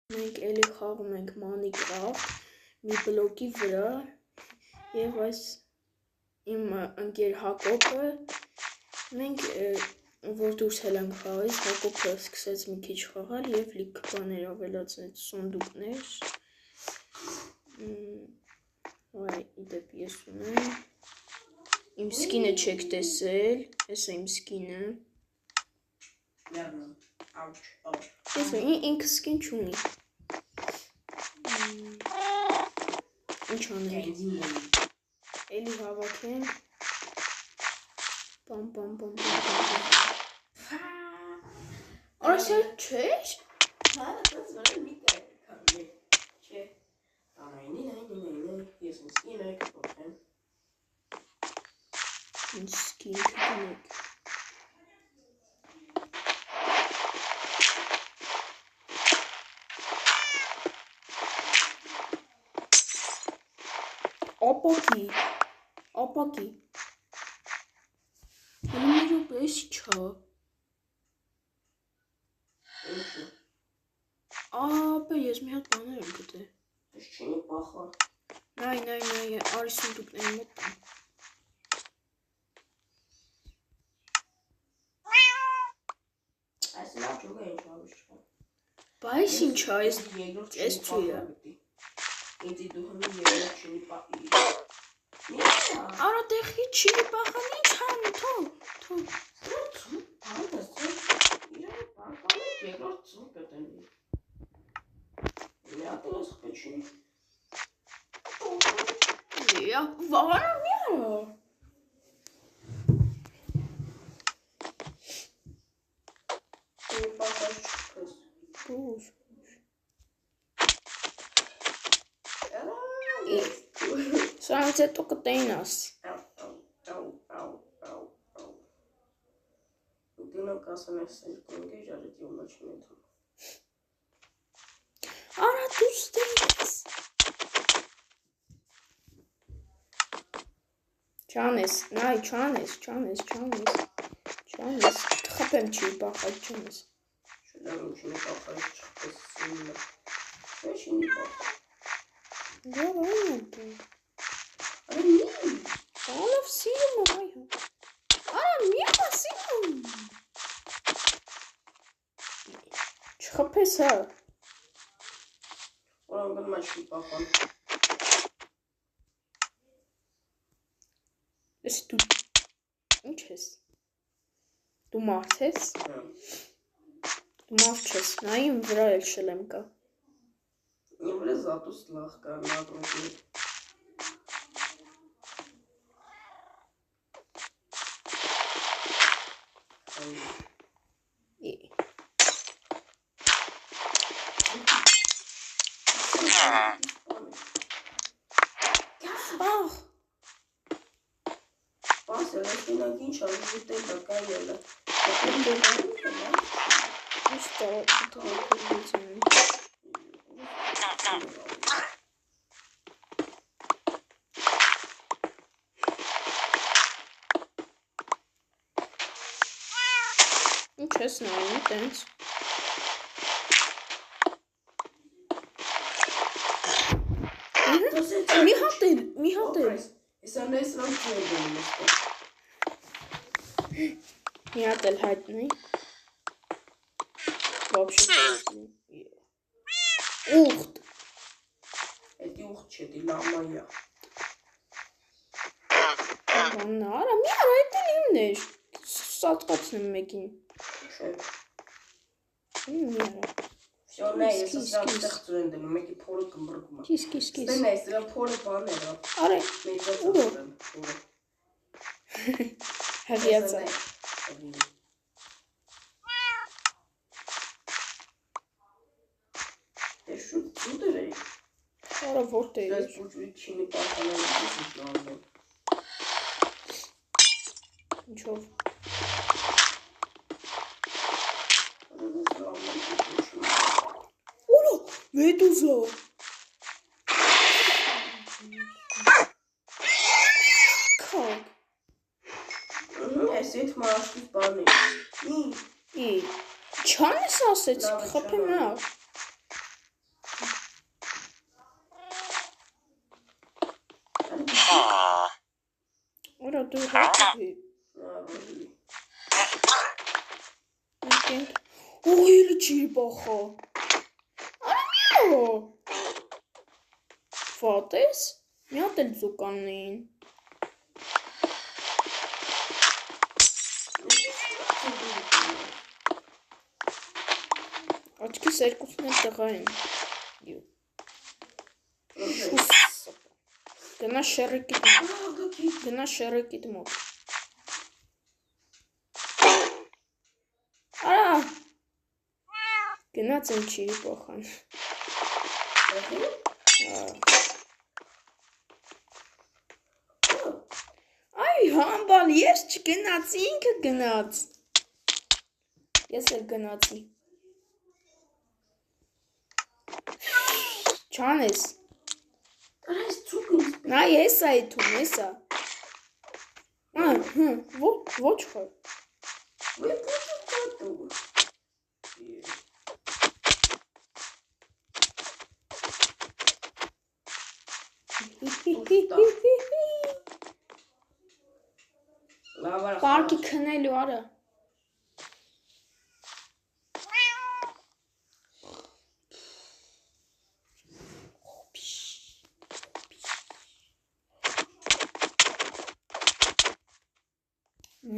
Մենք էլի խաղում ենք Minecraft մի բլոկի վրա եւ այս իմ ընկեր Հակոբը մենք որ դուրս ենք խաղից Հակոբը սկսեց մի քիչ խաղալ եւ լիք բաներ ավելացնեց սոնդուկներ Այ դեպ ես ունեմ իմ սկինը չեք տեսել էս է իմ սկինը Ես ինքը սկին չունի Ինչ անենք Էլի հավաքենք Պամ Արասյալ չես Հա, դες վրա մի կայ կամի Չէ Ես ինձ սկին եք պոքեմ Ինձ սկին կգնեք Ապակի Հնումերով ես չա Ապե ես մի հատ բաներ եմ գտե Ես չինի պախա Նայ արի սունդուկների մոտ Այս լավ ճուգ է ինչ ավիշ Բայց ինչ է ես ծույը Ինձի դու հնի երդ չինի պախի Արա տեղի չինի պախան ինչ հանի թող Իրանի պարպանեք երկրորդ ծում կտենի Միատել ես խպե չինի Վաղանա մի արա Չինի պախաշ չկս Բուժ Սրանց հետո կտեինաս Դինոք ասան ես սենքոնգ է ժարետի ոնաչ մենթում Արա դու ստեինես Չանես, նայ, չանես Խպեմ չի պախած չանես Շուտամ ինչինի պախած չխպես սինը Ես ինի պախած Գոր այն դու Արա մի Անով սիրում այ Արա մի ասինում Չխպես հա Որան գնում աչի պախան Ես դու Ինչ ես Դու մարդ ես Դու մարդ չես Նա իմ վրա էլ շլեմ կա Իմ վրա զատուս լախ կա նադրոքի Ահ Պաս էլ ես դինակ ինչ ալուզիտել դա կայելը Ինչ տաղակուզություն Ինչ ես նայում տենց Մի հատ էլ Ես անես ռամ չեր գնում եստը Մի հատ էլ հայտնի Вообще Ուղտ Էդի ուղտ չէ, դի լամայա Արա մի արա էդ էլ իմն էր Սատկացնեմ մեկին Չէ Մի արա Всё, նայ, ես ասրամ ստեղծուր են դնում, մեկի փորը կմրգում է Կիս Ստեն այս, դրա փորը բաներ է Արա Մեջած Ուրո ասրեմ Հղիացա Դե շուտ ծուտր է Արա որտե Դες բուջուրի չինի պարխանան ես ինչ լանվում Ինչով Ուրո վետուզո Քակ Այս էդ մաշկիվ բան է Չան ես ասեց խպեմ ա դու հատի։ Ой, черепаха. Արամիո։ Ֆատես։ Մի հատ էլ զուկաններին։ Աչքիս երկուսն էլ տղա են։ Գնա շերեկիտ մոտ։ Արա։ Գնաց են չիրիպոխան։ Այ համբալ, ես չգնացի, ինքը գնաց։ Ես էլ գնացի։ Չան ես։ Նա ես այդում, եսա։ Ոչ խոր։ Պարկի քնելու արա։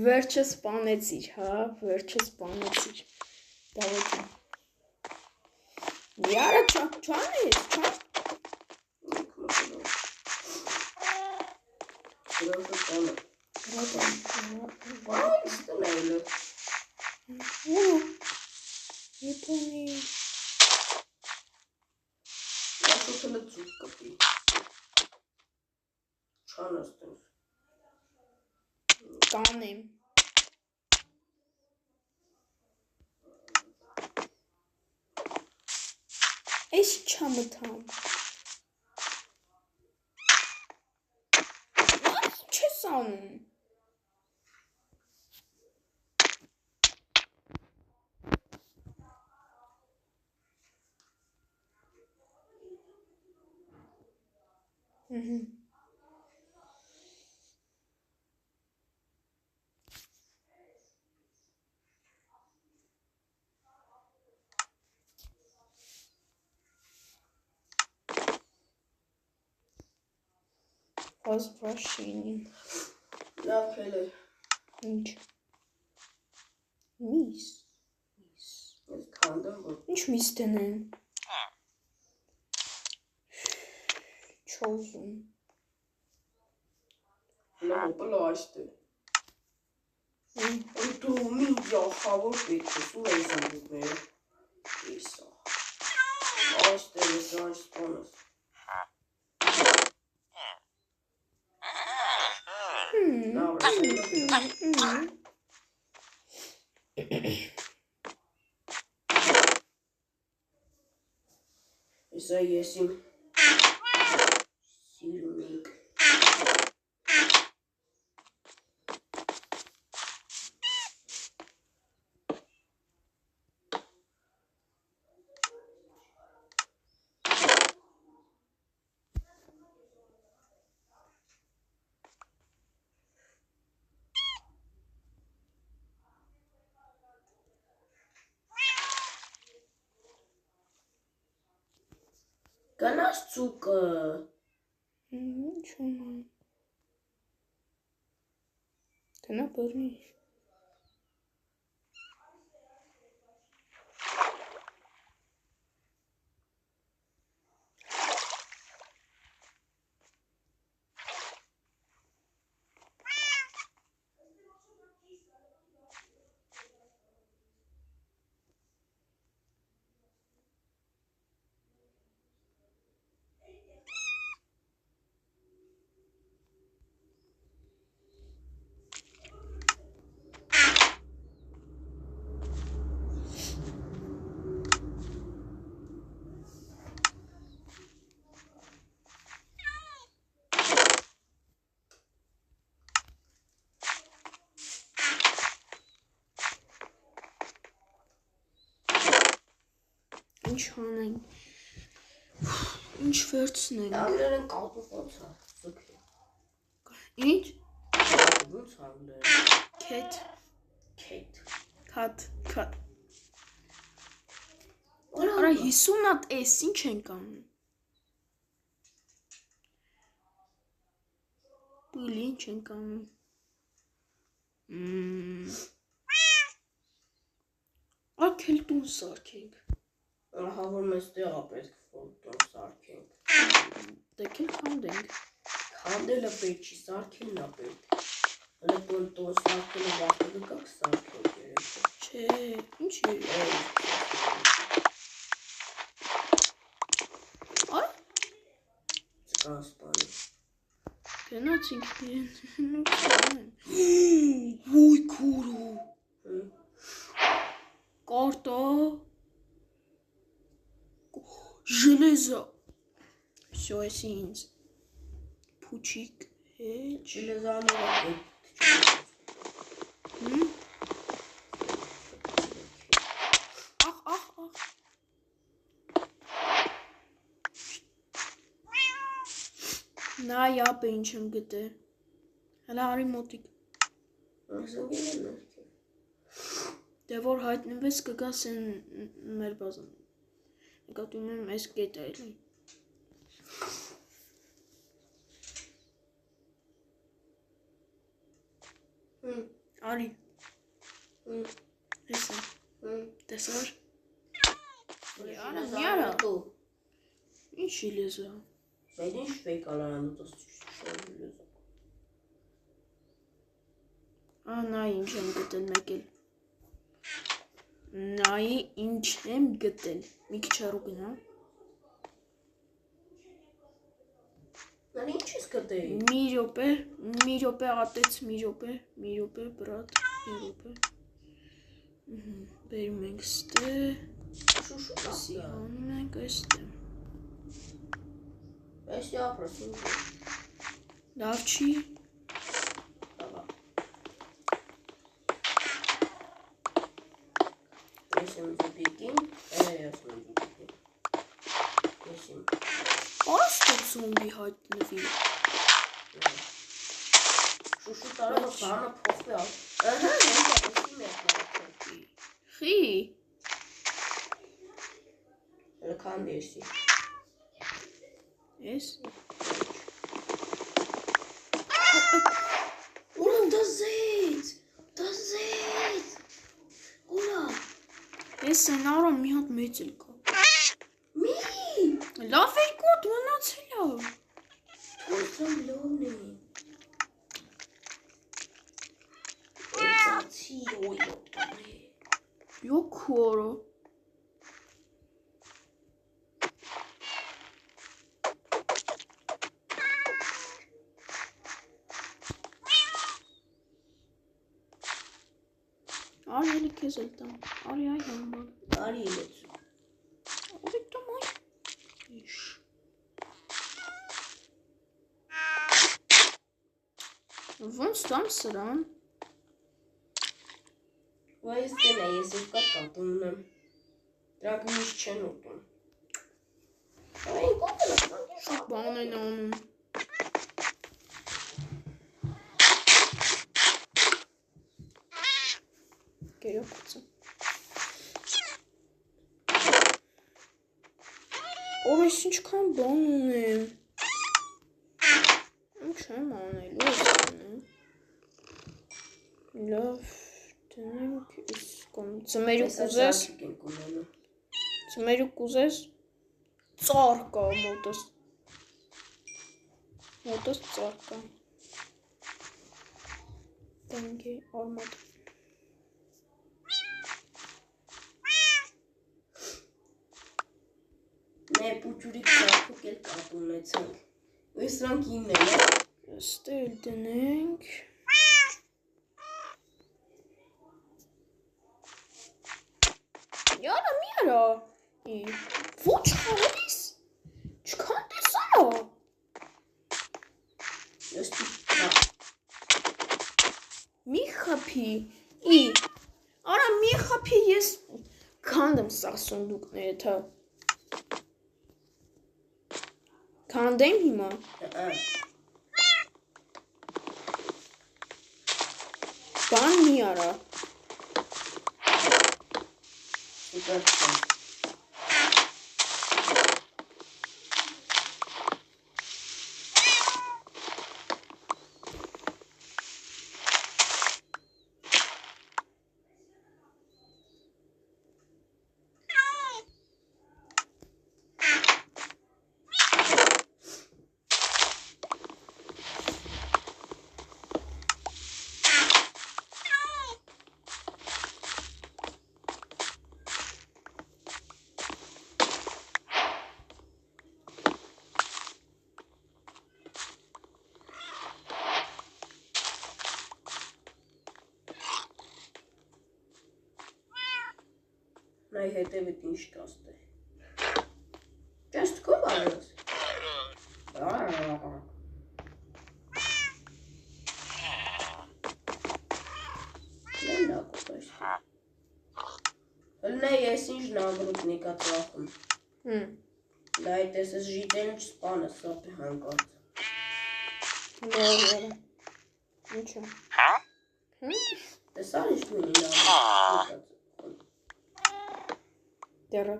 Վերջը սպանեցիր, հա, վերջը սպանեցիր։ Դավոթին։ Յարա չան ես, չան։ Կանեմ։ Էս չամըթամ։ Չես անում։ Возвращение. Ինչ։ Միս։ Ինչ միս տնեն։ Չոզում։ Լապլա այստե։ Դու մի յախավոր պետք ես ու ես անդուբեր։ Իսա։ Այստե ես այս սպանս։ Իսա ես իմ սիրունիկ։ Գնաս ծուկը։ Ինչ ունեմ։ Գնա բռնի։ Ինչ անեն։ Ինչ վերցնենք։ Դամներն կապուկոց է, սուքի։ Ինչ։ Ոնց արել է։ Քեթ, քաթ։ Արա 50 հատ էս ինչ ենք անում։ Բուլ ինչ ենք անում։ Ակել տուն սարքենք։ Ահա որ մեզ տեղա պետք որ տուն սարքենք։ Դեկել քանդենք։ Քանդելը պետք չի, սարքելն է պետք։ Հələ տուն սարքելը վաղը գաք սարքենք երեքը։ Չէ, ինչ երեք։ Արա։ Սպանի։ Գնացինք իրեն։ Ոյ քուրու։ Կարտա։ Железо. Всё, էսի ինձ։ Փուչիկ, հեչ։ Железաները պետք Ահ։ Նա յապ է ինչ եմ գտե։ Հələ արի մոտիկ։ Դե որ հայտնվես կգաս են մեր բազան։ Նկատում եմ այս կետը էլի։ Արի։ Հեսա։ Տեսար։ Արա։ Ինչ լեզա։ Բայց ինչ ֆեյք ալարան ու լեզա։ Նա ինչ եմ գտել մեկ էլ։ Նայի ինչ եմ գտել։ Մի քիչ հեռու գնա։ Նա ինչ ես գտել։ Մի րոպե ատեց, մի րոպե, բրատ, մի րոպե։ Բերում ենք ստե։ Շուշուտասի հանում ենք այստե։ Այսի ապրասին։ Լավ չի։ Եսիմ զուբիկին, եսիմ զուբիկին։ Եսիմ։ Աստեղ զոմբի հայտնվի։ Շուշուտ արավը բանը փոխվի ալ։ Ահա, նենց ապսի մեր հարակոպի։ Խի։ Լքան դեսի։ Ես։ Ուրան դզեց։ Ուրա։ Ես են արա մի հատ մեծ էլ կա։ Մի։ Լավ էլ կոտ մնացել է։ Թորցամ լոն է։ Էծացի ոյոտորե։ Յոքորո։ Արի էլի քեզ էլ տամ, արի այ համար։ Արի ելեցու։ Արի տամ այ։ Իշ։ Ոնց տամ սրան։ Բայց դենա ես էլ կատում ունեմ։ Դրանք միշտ չեն ուտում։ Այն կոտելը դրանք Շատ բան են անում։ Գերոքցը։ Օրես ինչքան բան ունեմ։ Ինչ եմ անելու ես անեմ։ Լավ, դնենք իս կոմ։ Ձմերուկ ուզես։ Ձմերուկ ուզես։ Ծառ կա մոտս։ Մոտս ծառ կա։ Դենգի արմատ։ Մեր պուճուրիկ ծարքուկ էլ կատ ունեցենք։ Ես սրանք իմն են։ Ստե էլ դնենք։ Յարա մի արա։ Ոչ խարելիս։ Չքան տեսարա։ Ես Մի խփի։ Արա մի խփի ես քանդեմ սա սոնդուկները թա։ Քանդեմ հիմա։ Բան մի արա։ Սուպեր չէ։ Նայ հետևդ ինչ կաստե։ Ճեստ կով արած։ Լենա կոտաշ։ Հլնե ես ինչ նագրուտնի կատրախում։ Դա այդ ես ես ժիտեն ինչ սպանը սապ է հանկարդ։ Լավերը։ Ինչո՞։ Տեսար ինչ մինի նագրուտնի Դեռը։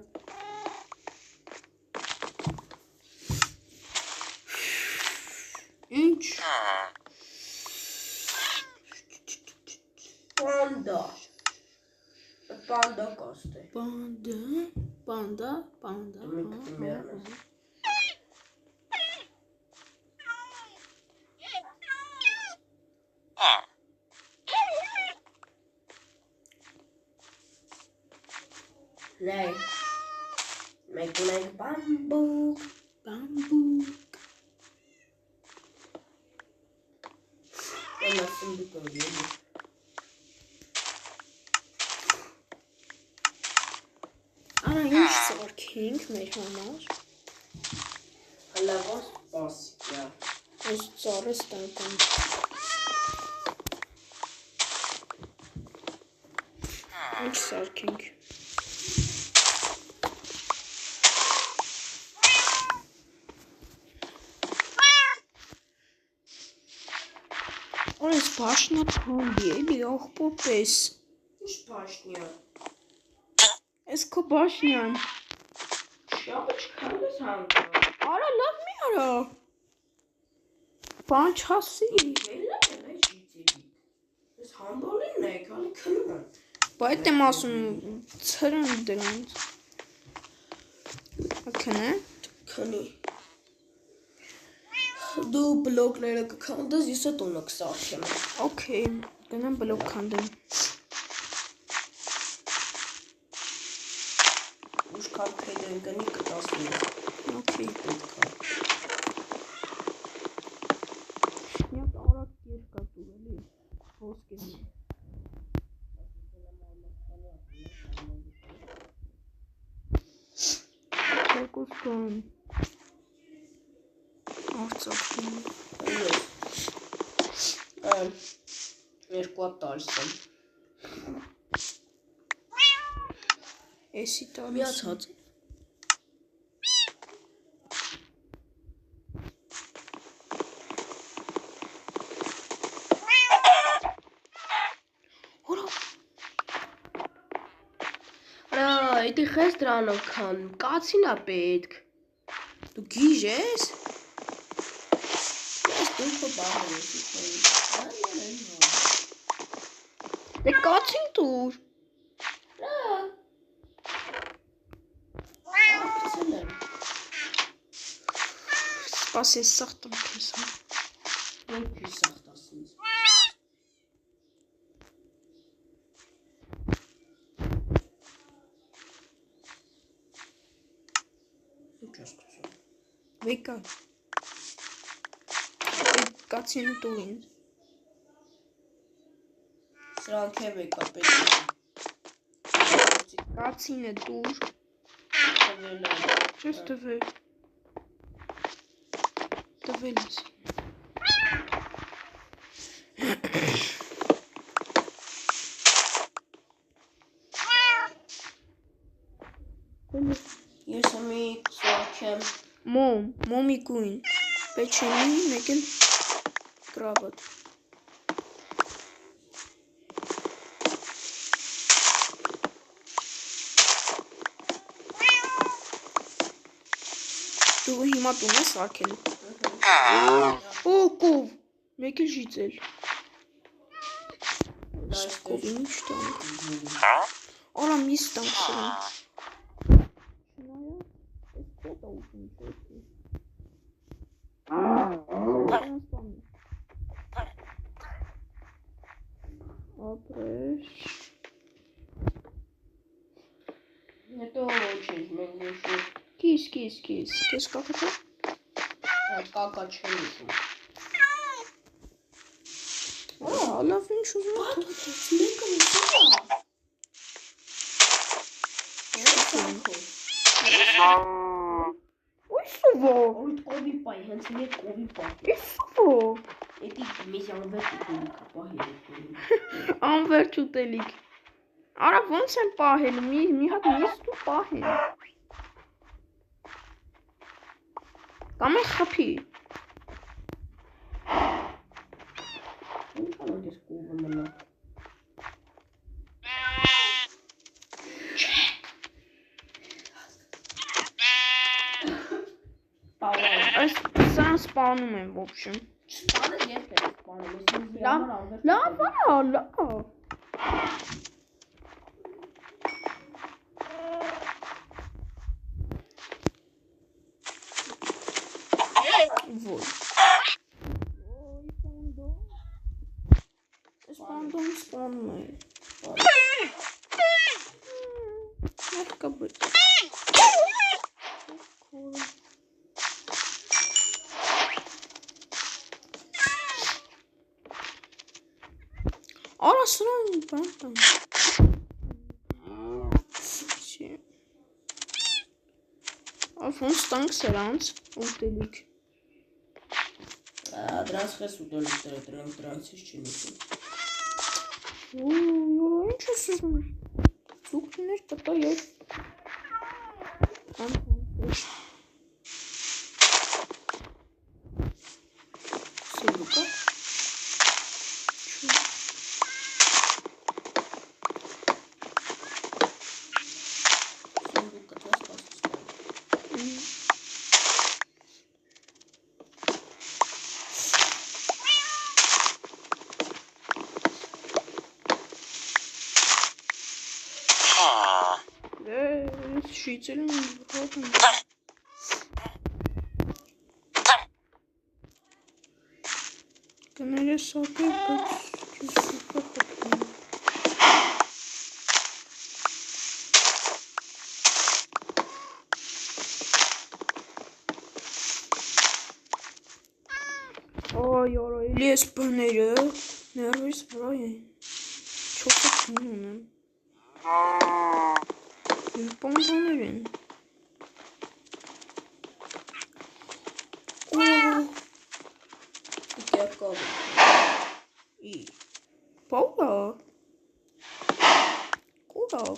Ինչ։ Պանդա։ Պանդա կաստ է։ Պանդա։ Նայ, մենք ունենք բամբուկ։ Եմ ասում դուք ողելի։ Արա ինչ սարքինք մեր համար։ Հլավոս պասիկյա։ Այս ծառը ստանքան։ Ինչ սարքինք։ Այս բաշնա թանդի էլի աղբոր պես։ Ինչ պաշնյա։ Այս քո բաշնյան։ Շապը չքանդես հանկա։ Արա լավ մի արա։ Բան չասի։ Հելա են այս ժիտերի։ Ես համբոլին է, կալի քնում են։ Բայց եմ ասում ծրն դրանց։ Ակնե։ Քնի։ Դու բլոկները կքանդես, ես է տունը կսարքեմ։ Okay, գնամ բլոկ քանդեմ։ Ուշքան փեդեն կնի կտասնի։ Okay, պետքա։ Միակ արագ երկա տուրելի ոսկեն։ Երկուս կան։ Արցախին։ Երկու տալիս եմ։ Էսի տալիս։ Միացած։ Այդի խես դրանով քան, կացինա պետք։ Դու գիժ ես։ Ես դուքո բաղր ես իքային։ Դե կացին տուր։ Աղթսել եմ։ Սպաս ես սաղտում կես հա։ Ոնք ես սաղտասինց։ Վեկա։ Այդ կացին տուր ինձ։ Սրանք է վեկա պետք է։ Կացին է տուր։ Տվել եմ։ Չես տվել։ Տվել ես։ Ես ամի սարքեմ։ Մոմի գույն, պեչենի, մեկ էլ կրավատ։ Դու հիմա տուն ես սարքել։ Օ, կով, մեկ էլ ժիծել։ Կովին ինչ տանք։ Արա միս տանք սրան։ Շնայա, ես կոտա ուզում չեցի։ Ապրես։ Հետո ոչինչ, մենք նշում։ Կիս, կես կակա չէ։ Կակա չեմ ուզում։ Լավ ինչ ուզում եմ։ Մեկը միսա։ Ույսովո։ Օյ կովի պայ, հենց մեկ կովի պայ։ Իսովո։ Էդի մեզ անվերջ ուտելիք պահել։ Անվերջ ուտելիք։ Արա ոնց եմ պահել, մի հատ միս դու պահել։ Կամ է խփի։ Ինչ անոտ ես կովը մնա։ Այս սրան սպանում եմ, в общем։ Սպանես ես եմ սպանում, Լավ, լավ։ Ոյ։ Սպանում է։ Մարկա բտ։ Արա սրան բանտան։ Ոնց տանք սրանց ուտելիք։ Դրանց խես ուտելիք դրանց ես չեն ուտել։ Ինչ ես ուզում։ Ձուկներ կտա ես։ Սելուկա։ Շիծել եմ հոտում։ Կները սակել, բայց սուպա խոտում։ Այ, արա, էլի ես բները, ներվիս վրա են, չոքը չուն ունեմ։ Բանջաներ են։ Կերկով։ Պաուլա։ Կուրավ։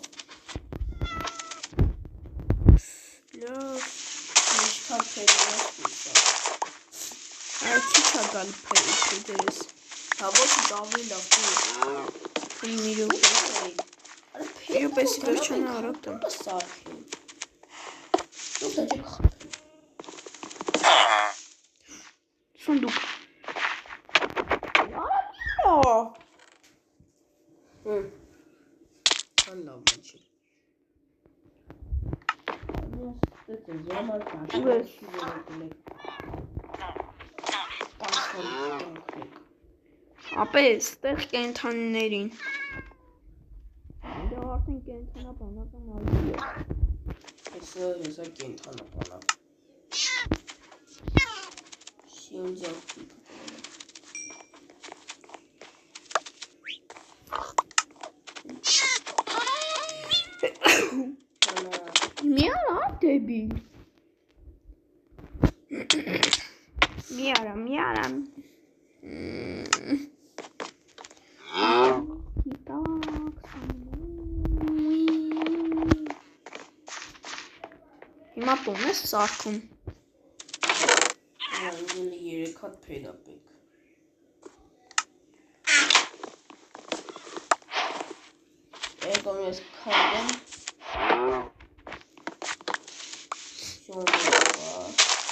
Լավ։ Ինչքան փերինես կուսա։ Այ քիչ ա գալ փերես։ Հավոքի դավի լավ կուր։ Միրուպ։ Միրուպեսի վերջանը արագ տամ։ Սարքին։ Դուք դա չեք խապել։ Սունդուկ։ Լավ չի։ Դե զոմալ կաշ։ Ապես, տեղ կենթանիներին։ Դե արդեն կենթանաբանական այգի է։ Հեսա կենթանաբանակ։ Շինջակի։ Մի արա դեբիլ։ Մի արա։ Հիմա տուն ես սարքում։ Անգելի 3 հատ փերապեք։ Եկոմ ես քանդեմ։ Շոնդա։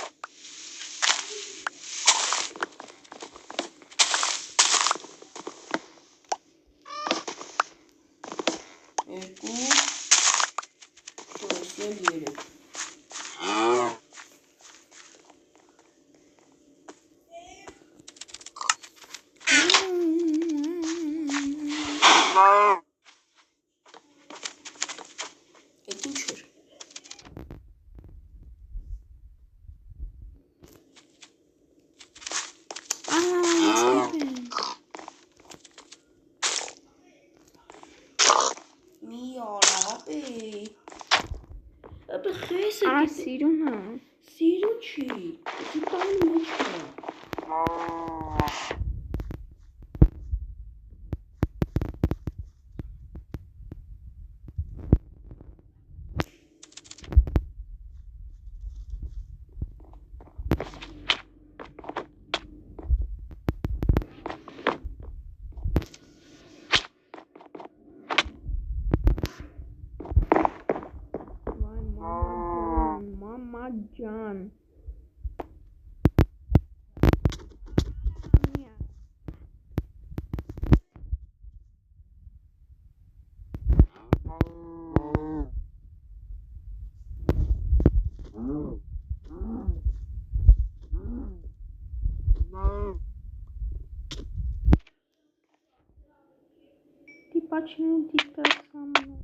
էլ 3 Այդ ինչ էր մի արապ է ապա խեսը սիրունը սիրուն չի դու տան մեջ է Մամա ջան Почему ты так со мной?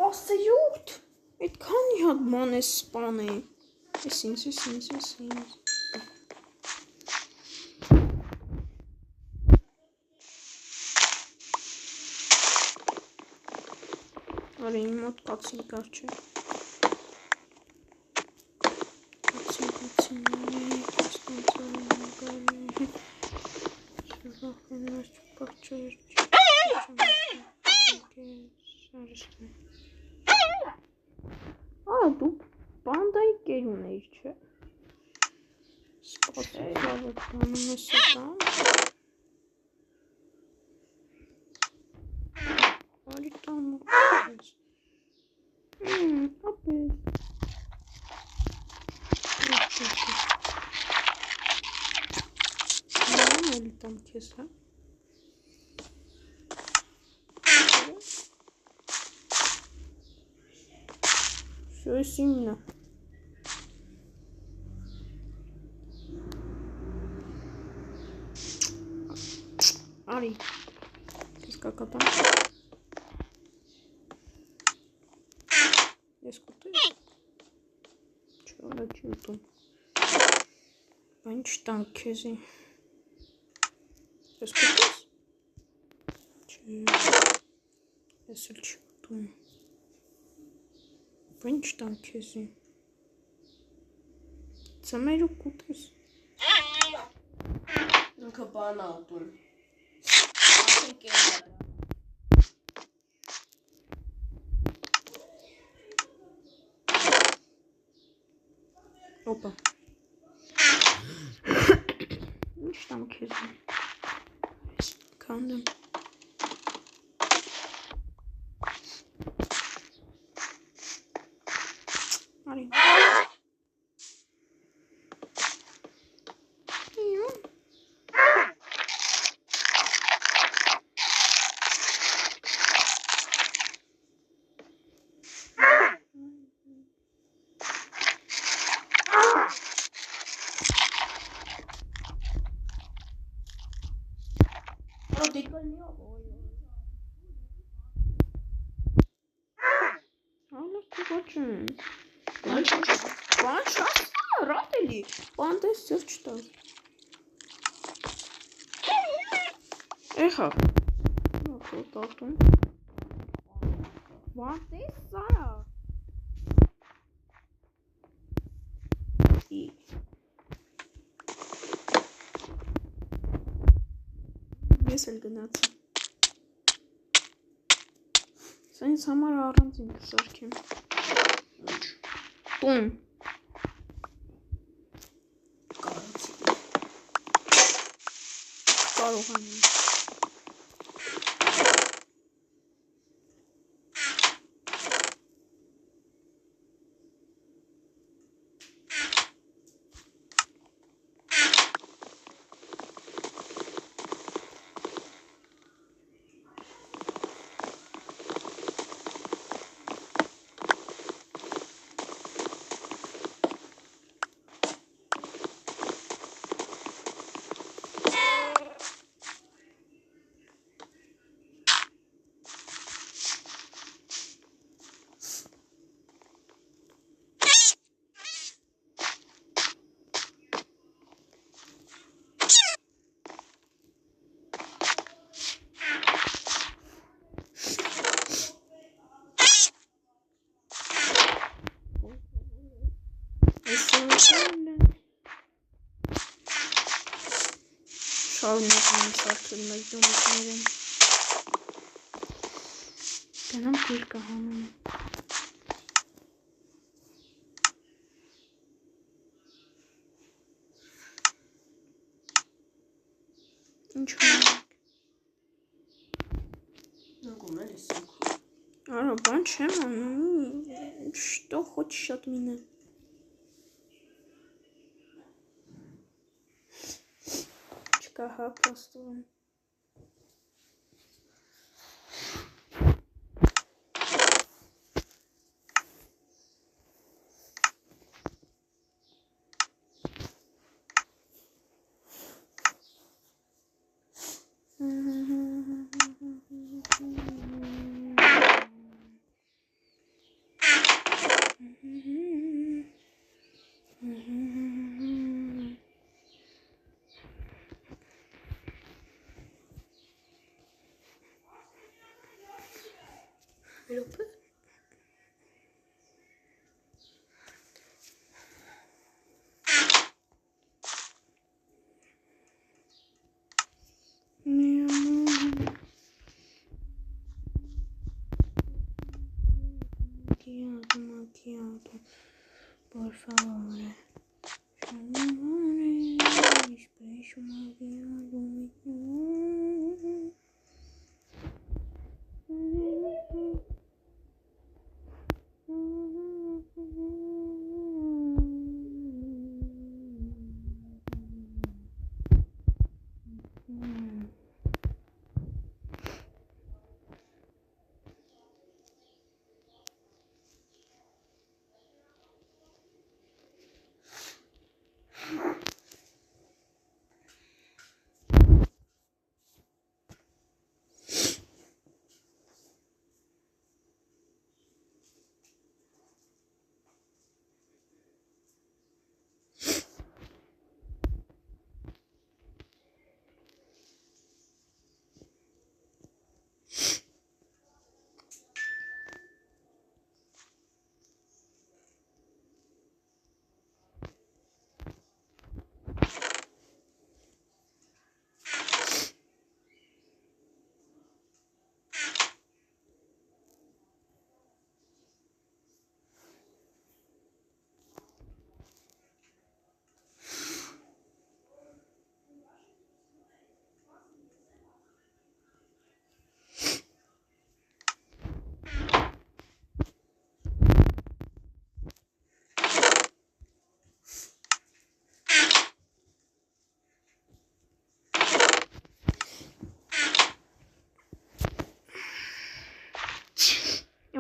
Ասեյուրդ, այդքան հատ ման է սպան է, ես ինձ Արի իմ մոտ կացին կար չէ Կացին Արա դու բանդայի կերուն էիր չէ Սպասիքավը տանում ես ետան Արի տանում ես Ապես Նարում էլի տամ կեզ հա Всё есть именно. Ари. Qu'est-ce que t'as? Escuta. Чё тут? Бенч там кези. Escuta. Чё? Если чё. Ինչ տան քեզի Ծմերու կուտես Ինքը բան ատուն Ատուն կեզա Օպա Ինչ տան քեզի Կանդեմ Արի Բան շատ ռատ էլի, բանդես ծեր չտար Էխա Տատուն Բանդես սարա Ես էլ գնացի Սա ինձ համար առանձին կսարքեմ Տուն Կարող անեմ Շարունակում եմ սարքել մեր դոմիկները։ Գնամ գիրկը հանում։ Ինչ հանում։ Նագում էլ ես ինքու։ Արա, բան չեմ անում, что хочешь от меня։ Չկա հա, պրոստո։ Europa. Macchiato, por favore. Specie macchiato.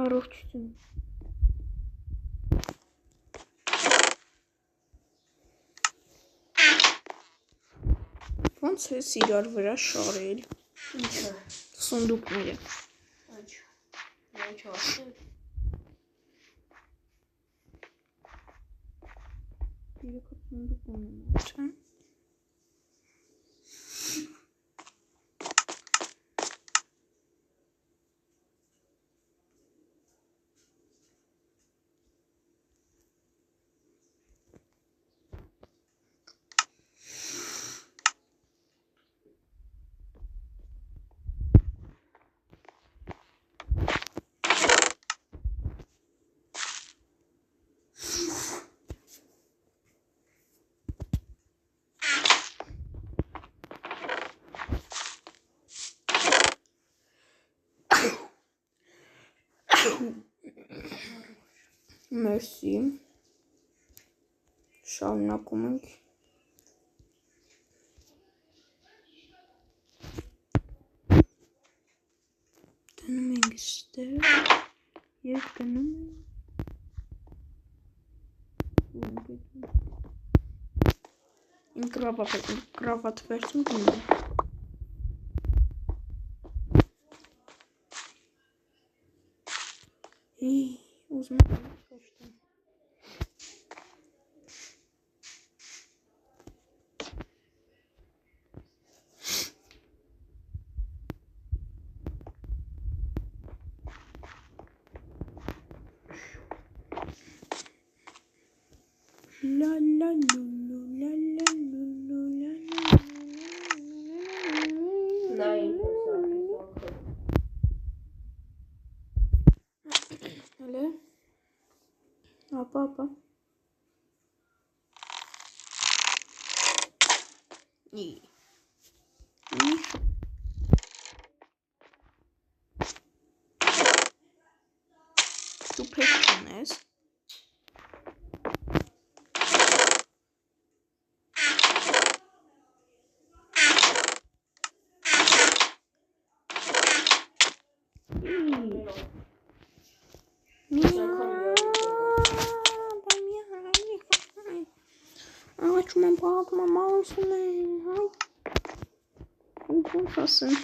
Առողջություն։ Ոնց է իրար վրա շարել։ Ինչը։ Սունդուկները։ Ինչ ասել։ Երեքա սունդուկ ունեմ, չէ՞։ Մերսի։ Շարունակում ենք։ Դնում ենք ստեղ և գնում ենք իմ կրավատ վերցում գնում ենք։ Ուզում եմ կաշտեմ։ La la lulu la la lulu la la. Hele. Apa. İyi. Tu pekçiniz. Açmam bağırtma mağarsın. Uygun fasın.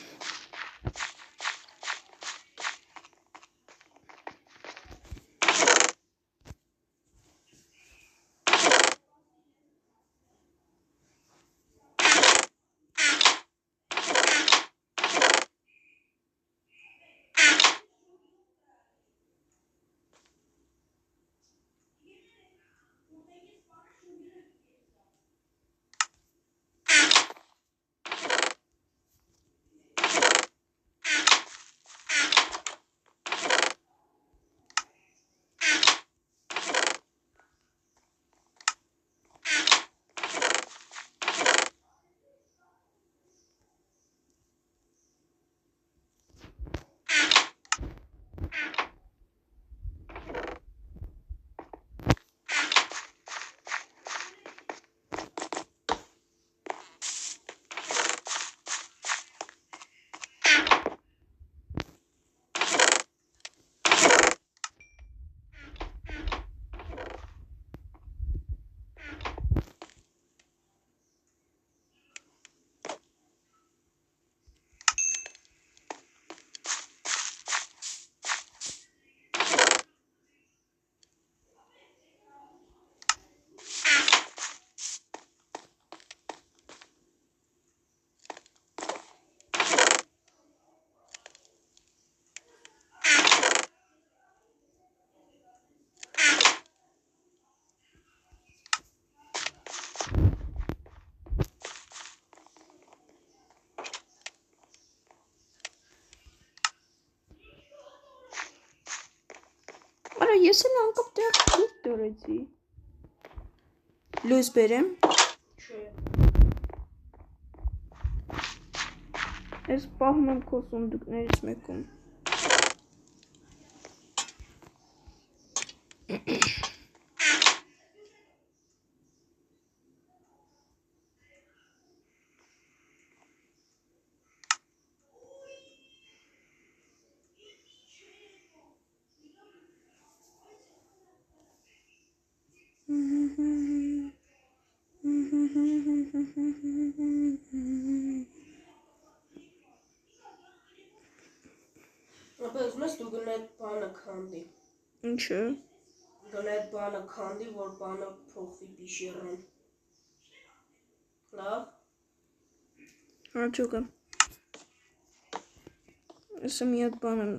Արա ես էլ անկապ տեղ դուք դորեցի լույս բերեմ ես պահում եմ քո սունդուկներից մեկում Ապա ուզում ես դու գնա այդ բանը քանդի Ինչը գնա այդ բանը քանդի որ բանը փոխվի բիշերան լավ Հաջողը ես մի հատ բան եմ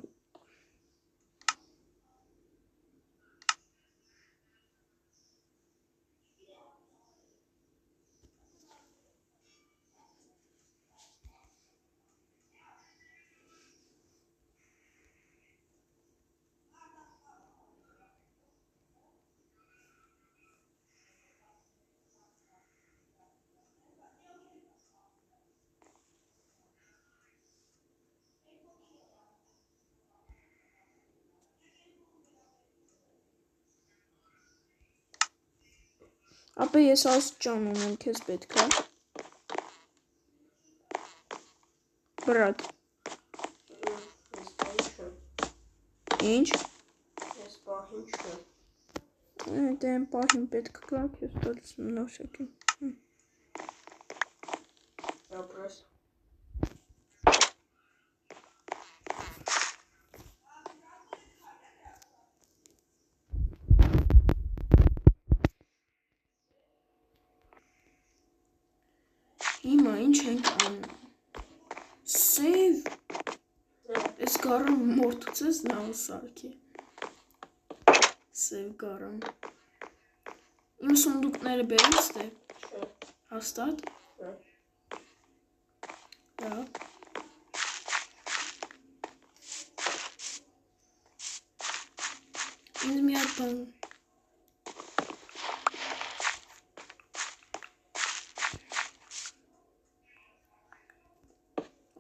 Ապա ես աստիճան ունեմ, քեզ պետք է Բրատ Ինչ Ես պահին չեմ Դե պահին պետք կա, քեզ տալիս նոշակի ապրես Հիմա ինչ ենք անում Save Ես գարան մորթուց նա սարքի Save գարան Իմ սունդուկները բերես թե։ Չէ։ Հաստատ։ Հա։ Լավ։ Ինձ մի հատ բան։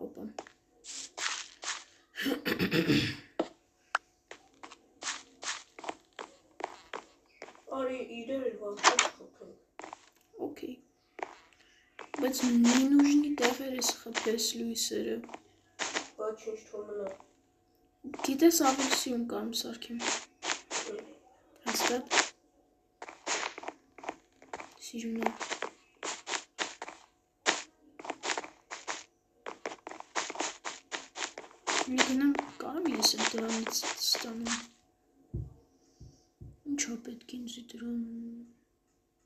Օպա։ Արի իրեր էլ վաղուց խփենք։ Okay։ Բայց նույնուժնի տեղեր ես խփես լույսերը։ Ոչինչ թողնա։ Գիտես ավելի սիրուն կարում սարքեմ։ Հաստատ։ Սիրուն է։ Մի գնամ կարում ես եմ դրանից ստանում։ Ինչո պետք ինձ դրան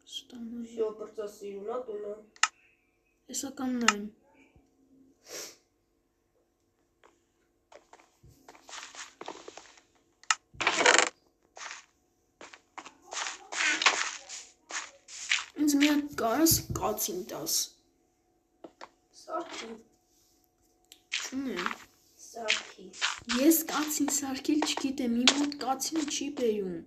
ստանալ։ Всё, բրծա սիրունա տունը։ Հեսականն այն։ Ինձ մի հատ կարաս կացին տաս։ Սարքի։ Չունեմ։ Սարքի։ Ես կացին սարքել չգիտեմ, իմ մոտ կացինը չի բերում։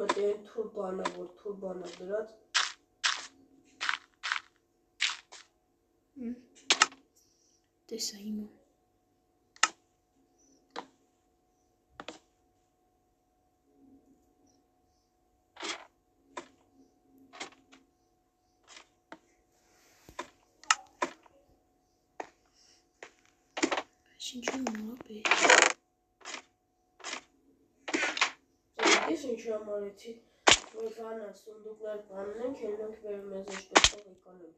Մտեն թուրբանա, որ թուրբանա դրած։ Տեսա հիմա։ Ինչու՞ մապե։ Ես ինչ համարեցի, որ բանը սունդուկներ բանենք, ելնենք վերում մեզ էշտով եկանենք։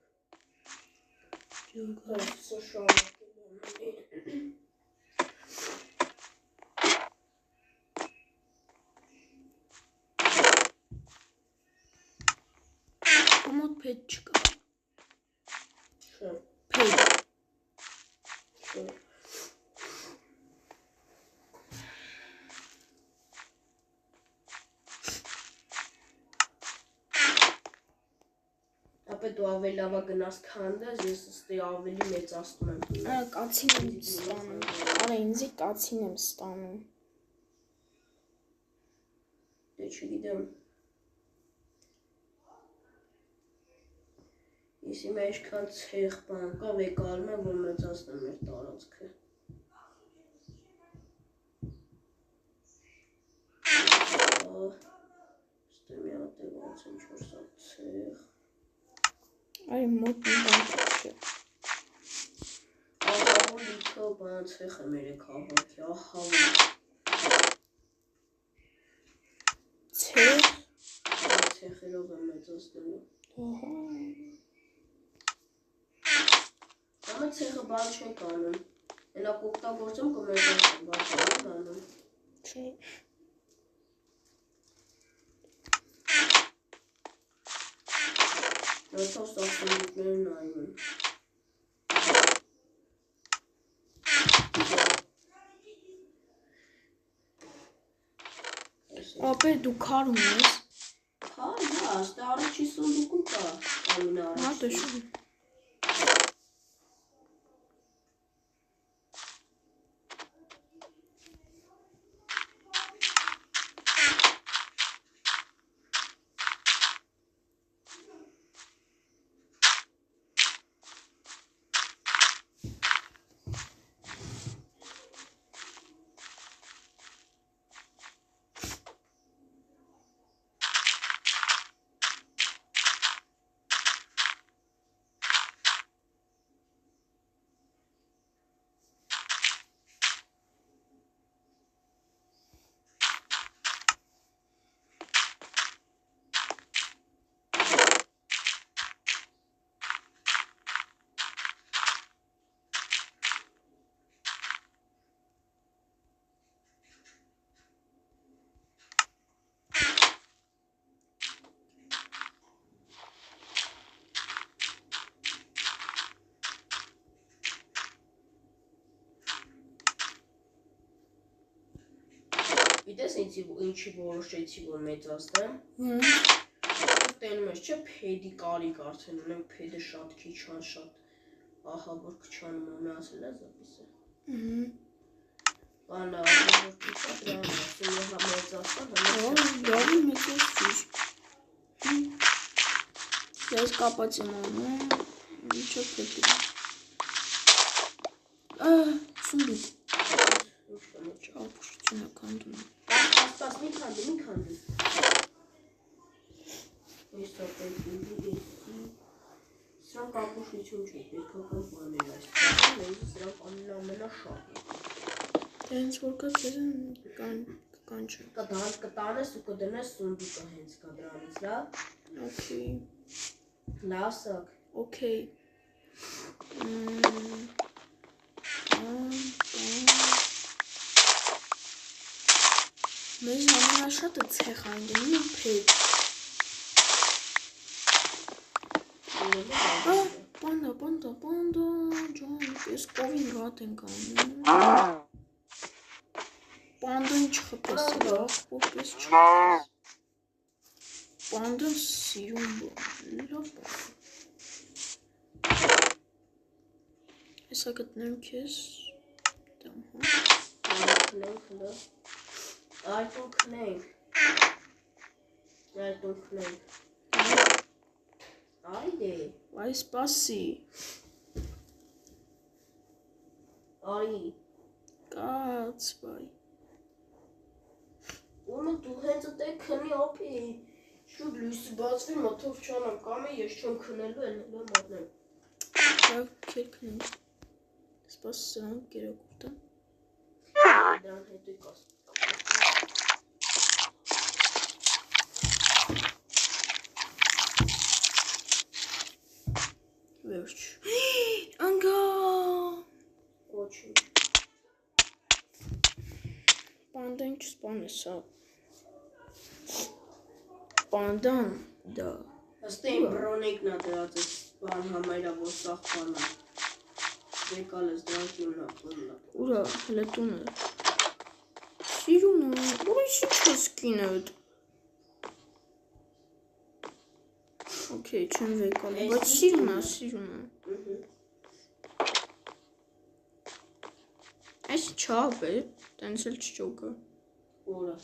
Ջոգա։ Սա շարունակել եմ։ Մոտ փետ չկա։ Չէ։ Փետ։ Չէ։ Ապա դու ավելի լավա գնաս քանդես, ես ստի ավելի մեծացնում եմ տունը։ Կացին եմ ստանում։ Արա ինձի կացին եմ ստանում։ Դե չգիտեմ։ Ես իմ այսքան ցեղ բան կա, վեկարում եմ, որ մեծացնեմ մեր տարածքը։ Ստե մի հատ է ոնց ինչ-որ սա ցեղ։ Այ մոտ մի բան չէ։ Ահա լիքը բան ցեղ է մեր քաղաքի, ահա որ։ Ցեղ։ Ցեղերով եմ մեծացնելու։ Ահա։ Ամը ցեղը բան չենք անում։ Մենակ օգտագործում կմեծացնեմ, բայց չեմ անում։ Չէ։ Նոթով սասունիկներն նայում են։ Ապեր դու քար ունես։ Քար, հա, ստե առաջի սունդուկում կա ամին առաջի։ Հա, տեսում։ Գիտես ինչի որոշեցի որ մեծացնեմ։ Տենում ես չէ փեդի կարիք արդեն ունեմ փեդը շատ քիչ շատ ահա որ քչանում եմ ասել է զապիսը։ Բանը որ քիչ դրան ասում եմ մեծացան Լավի մեծացրի։ Ես կապած եմ անում։ Ինչո՞ պետք է։ Սունդի։ Չափուշությունը կանդում։ Աստված մի քանդի։ Ես ապեքին սրանք կապուշություն չէ, պետքական բաներ այս։ Սրանք ամենաշատը։ Հենց որ կա կանչը։ Կտանես ու կդնես սունդուկը հենց կա դրանից, լավ։ Okay. Լավ սակ։ Okay. Մեզ ամենաշատը ցեխային դնում փեդ։ Պանդա, ջան, ես կովին ռատ ենք անում։ Պանդան չխպես լավ, որպես չխպես։ Պանդան սիրում լավ բան։ Հեսա գտնեմ քեզ։ Այդուն քնենք։ Այդե։ Վայ սպասի։ Արի։ Կաց, վայ։ Ուրը դու հենց դե քնի ապի։ Շուտ լույսը բացվի մթով չանամ կամ ես չեմ քնելու էլ մատնեմ։ Լավ քերքնենք։ Սպաս սրանք կերակուրտը։ Դրան հետո կաս։ Վերջ։ Անգա։ Ոչինչ։ Պանդան չսպանես, հա։ Պանդան, դա։ Ըստ իմ բրոնիկն է դրած է բան համայրա որ սաղ բան է։ Եկալ ես դրանք իմնա։ Ուրա, հլը տունը։ Սիրում է, ուրիշ ինչ ես կինել։ Okay, չեմ վեկալ, բայց սիրում է։ Այս չավ է, տենց էլ չճոկը։ Որը։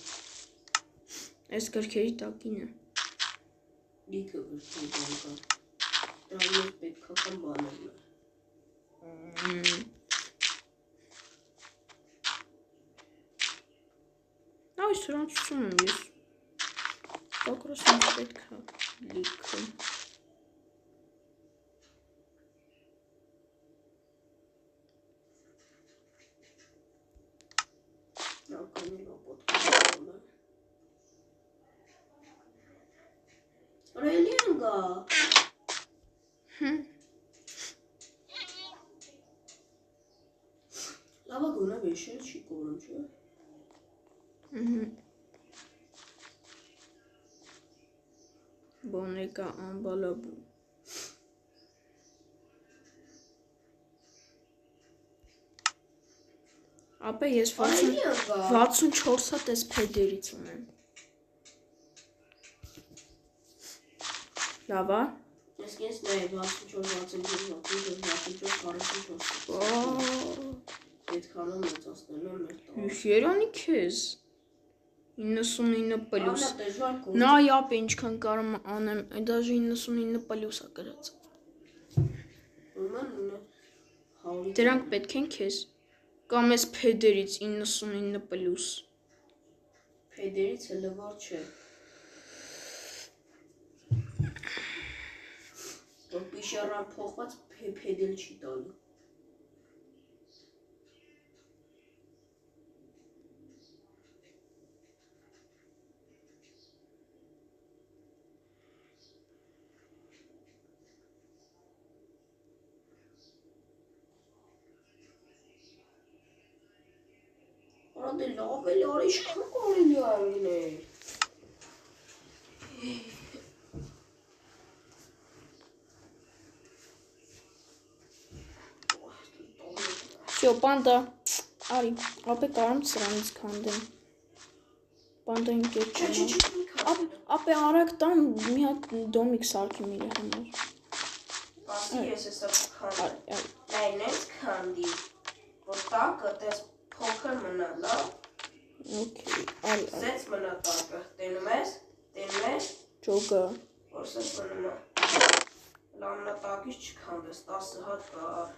Այս գրքերի տակին է։ Լիքը գրքերի տակը։ Դրանից պետքական բաներն է։ Այ սրանցություն եմ ես։ Կակրոս ինձ պետք է լիքը։ Ռելիանգա։ Լավա գոնա վեշել չի կորում չէ։ Բոնեկա ամբալաբու։ Ապա ես 64 հատ ես փեդերից ունեմ։ Լավա։ Ես կես նայ 64 Պետքանում մեծացնելու մեր տան։ Երանի քեզ 99 պլյուս։ Նա ապ ինչքան կարում անեմ, դաժե 99 պլյուս է գրած։ Դրանք պետք են քեզ։ Կամ ես փեդերից 99 պլյուս։ Փեդերից հələ որ չէ։ Որ պիշարան փոխված փեդել չի տալու։ Դե լավ էլի արի ինչքան կարելի է անգնել։ Всё, պանդա, արի, ապե կարամ սրանից քանդեմ։ բանդային կետ չեմ։ Ապե արագ տան մի հատ դոմիկ սարքեմ իր համար։ Ասի ես հեսա քանդի։ Նայնես քանդի։ Որ տակը տես փոքր մնա, լավ։ Okay, այլ։ Սենց մնա տակը։ Տենում ես։ Ջոգա։ Որ սենց մնա։ Լամնա տակից չքանդես, 10 հատ կար։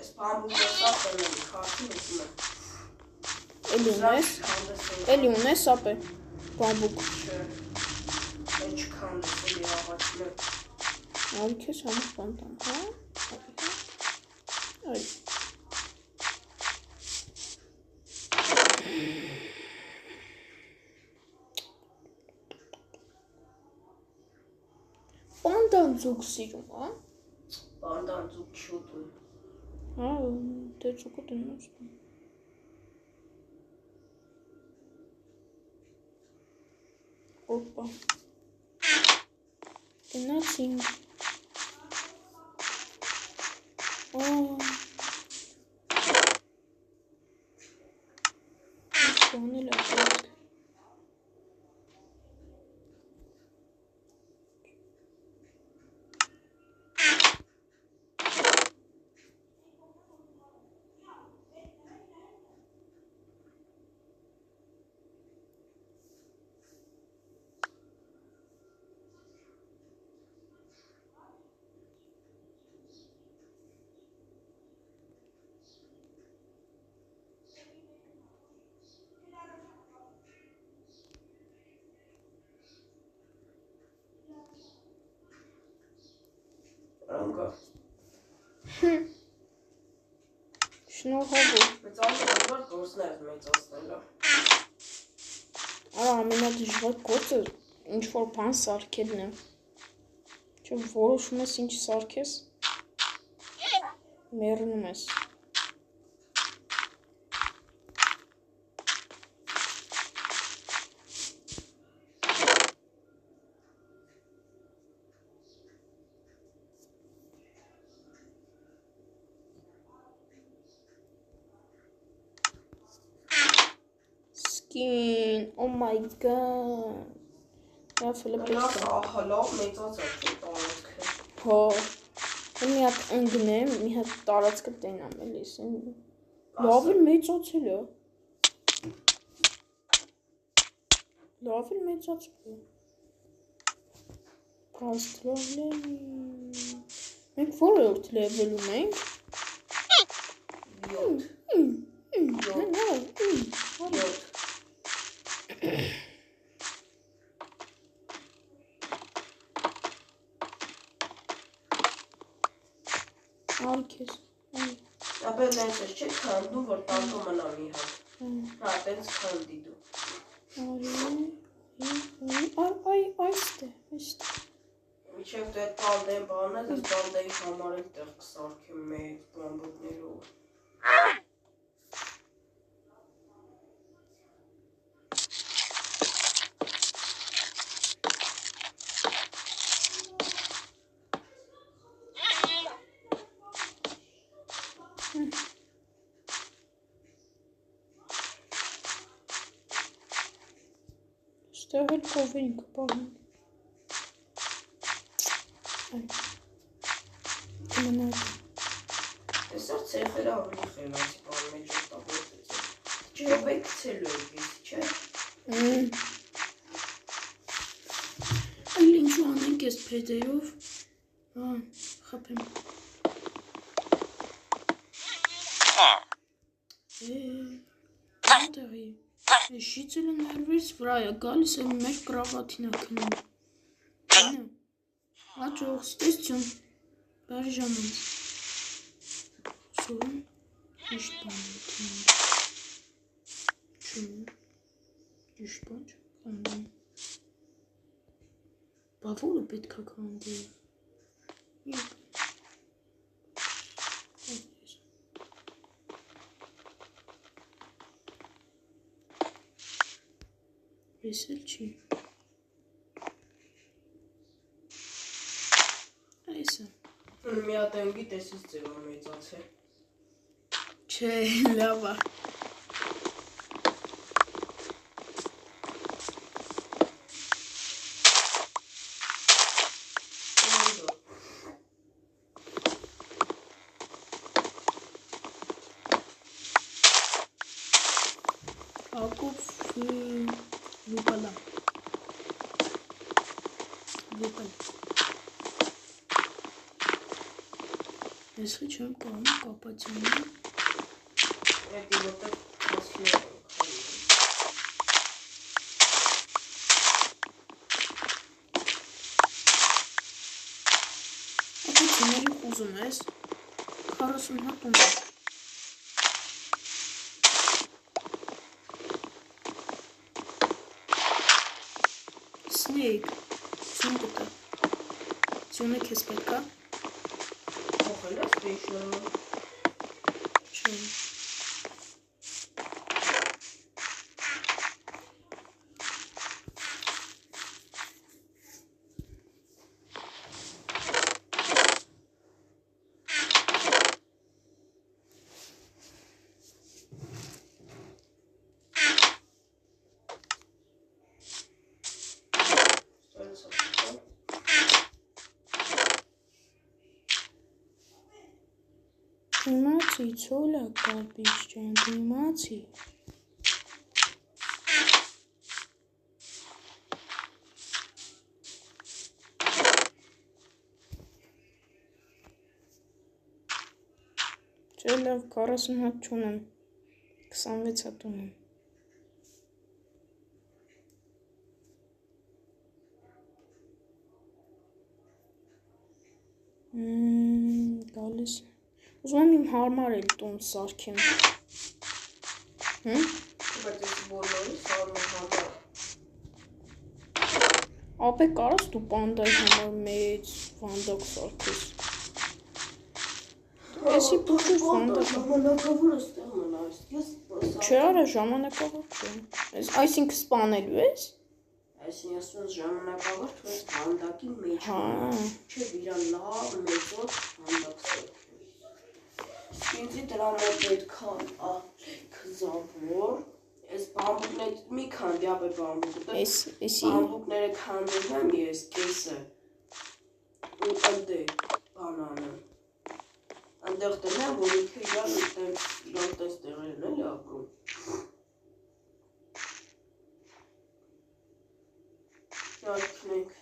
Ես բամբուկ եսավ տնելի, քարթին ուտում եմ։ Էլի ունես ապե, բամբուկ։ Չէ, են չքանդես էլի աղաչն է։ Արի քեզ համար բան տամ, հա։ Այ։ Բանդան ձուկ սիրում, հա։ Բանդան ձուկ չուտում։ Հա, դե ձուկը տնում եմ։ Օպա։ Գնացինք։ Բանել է պետք։ Անգա։ Շնորհավոր։ Մեծացնելով գործն է մեծացնելը։ Արա ամենադժվար գործը ինչ-որ բան սարքելն է։ Չէ, որոշում ես ինչ սարքես, մեռնում ես։ Oh my god. Я Ֆիլիպինա հալով մեծացած է տարածքը։ Հո։ Մի հատ ընկնեմ, մի հատ տարածքը տենամ էլիս։ Լավ էլ մեծացել է։ Լավ էլ մեծացել է։ Պաստրոլեմի։ Մենք որորդ լևելում ենք։ 7։ Ալքես։ Ապա նայես չէ քանդում, որ տանտո մնա մի հատ։ Հա, տենց քանդի դու։ Այստե։ Միջև դու այդ բանդեն բանես, ես բանդեի համար էլ տեղ կսարքեմ մեծ բամբուկներով։ Ստեղ էլ կովին կպահում։ Տեսար ցեֆերը ավելի խելացի բան մեջ օգտագործեցին։ Ջոբը գցելու եք, չէ՞։ Այլ ինչու անենք այս փետերով։ Հա, խփեմ։ Տեղի։ Շիցելը ներվից վրա է գալիս է մեր կրավատին է քնում։ Այնը։ Հաջող, ստեսություն։ Բարի ժամանց։ Սուրում։ Իշտ բան է քնում։ Չում։ Իշտ բան չքանդում։ Բա որը պետք է քանդի։ Ես էլ չի։ Այսը։ Մի հատ են գիտեսից ձևա մեծացել։ Չէ, լավ է։ Հակոբ վիպալա։ Ես չեմ կարող կապացիոնել։ Էդի որտեղ հասնի ենք խալում։ Կապացիոների ուզում ես 40 հատ տուն։ Սնեյք, սնգուտը, սյունը կեզ պետք է։ Ոխել ես բեշնը։ Չէ։ Դիմացի, ծոլա կապիչ ճան, դիմացի։ Չէ լավ 40 հատ չունեմ, 26 հատ ունեմ։ Գալիս։ Ուզում եմ իմ հարմար էլ տուն սարքեմ։ Բայց ես բոլորի սարմը համար։ Ապե կարաս դու պանդայի համար մեծ վանդակ սարքես։ Էսի բուժու վանդակ։ Ժամանակավոր ստեղ մնաս, ես Չէ արա ժամանակավոր չէ։ Այսինք սպանելու ես։ Այսինքն ժամանակավոր თუ ես վանդակի մեջ չէ վիրա լավ մեծոց վանդակ սարքել։ Ինձ դրա մոտ պետքա քզավոր, ես բամբուկներ մի քանդի ապե բամբուկը, բամբուկները քանդում ես կեսը, ու ընդե բանանը, ընդեղ տնեմ, որ ինքը իրան տես տեղերն էլ ապրում։ Շարքնենք։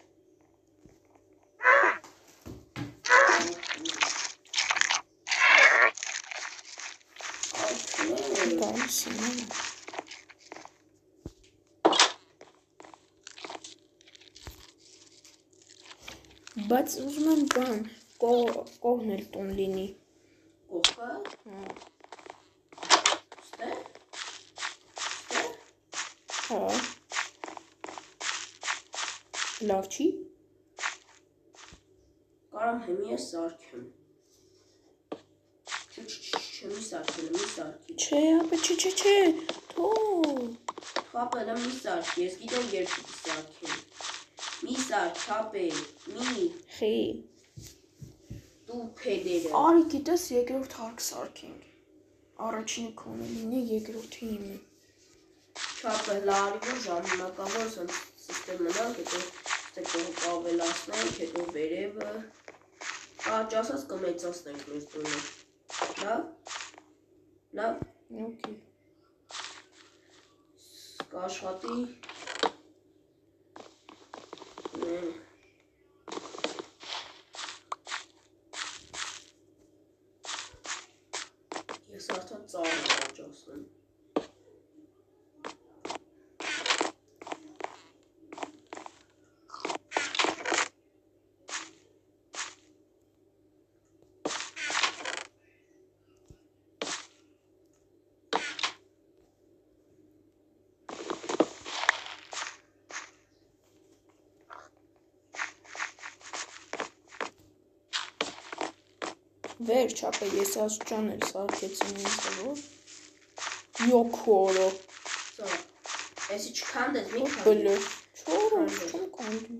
Բայց ուզում եմ բան, կողն էլ տուն լինի։ Կողքը։ Ստեղ։ Հա։ Լավ չի։ Կարամ հեմի ես սարքեմ։ Մի սարքի։ Չէ, ապե չէ, թող։ Խապելը մի սարքի, ես գիտեմ երկու սարքեմ։ Մի սարք, խապե, մի։ Խի։ Դու փեդերը։ Արի գիտես երկրորդ հարկ սարքենք։ Առաջինը քոնը լինի, երկրորդը իմը։ Չապը լարի որ ժամանակավոր սստեմ մնանք, հետո կավելասնենք, հետո վերևը։ Աճասած կմեծասնենք մեր տունը։ Լավ։ Okay. Կաշխատի։ Ես արդեն ծառ եմ աճասնում։ Վերջ, ապե ես ասճան էլ սարքեցին ինձ որ Յոքորո Էսի չքանդես մի քանդի Բլը չորո չում կանդում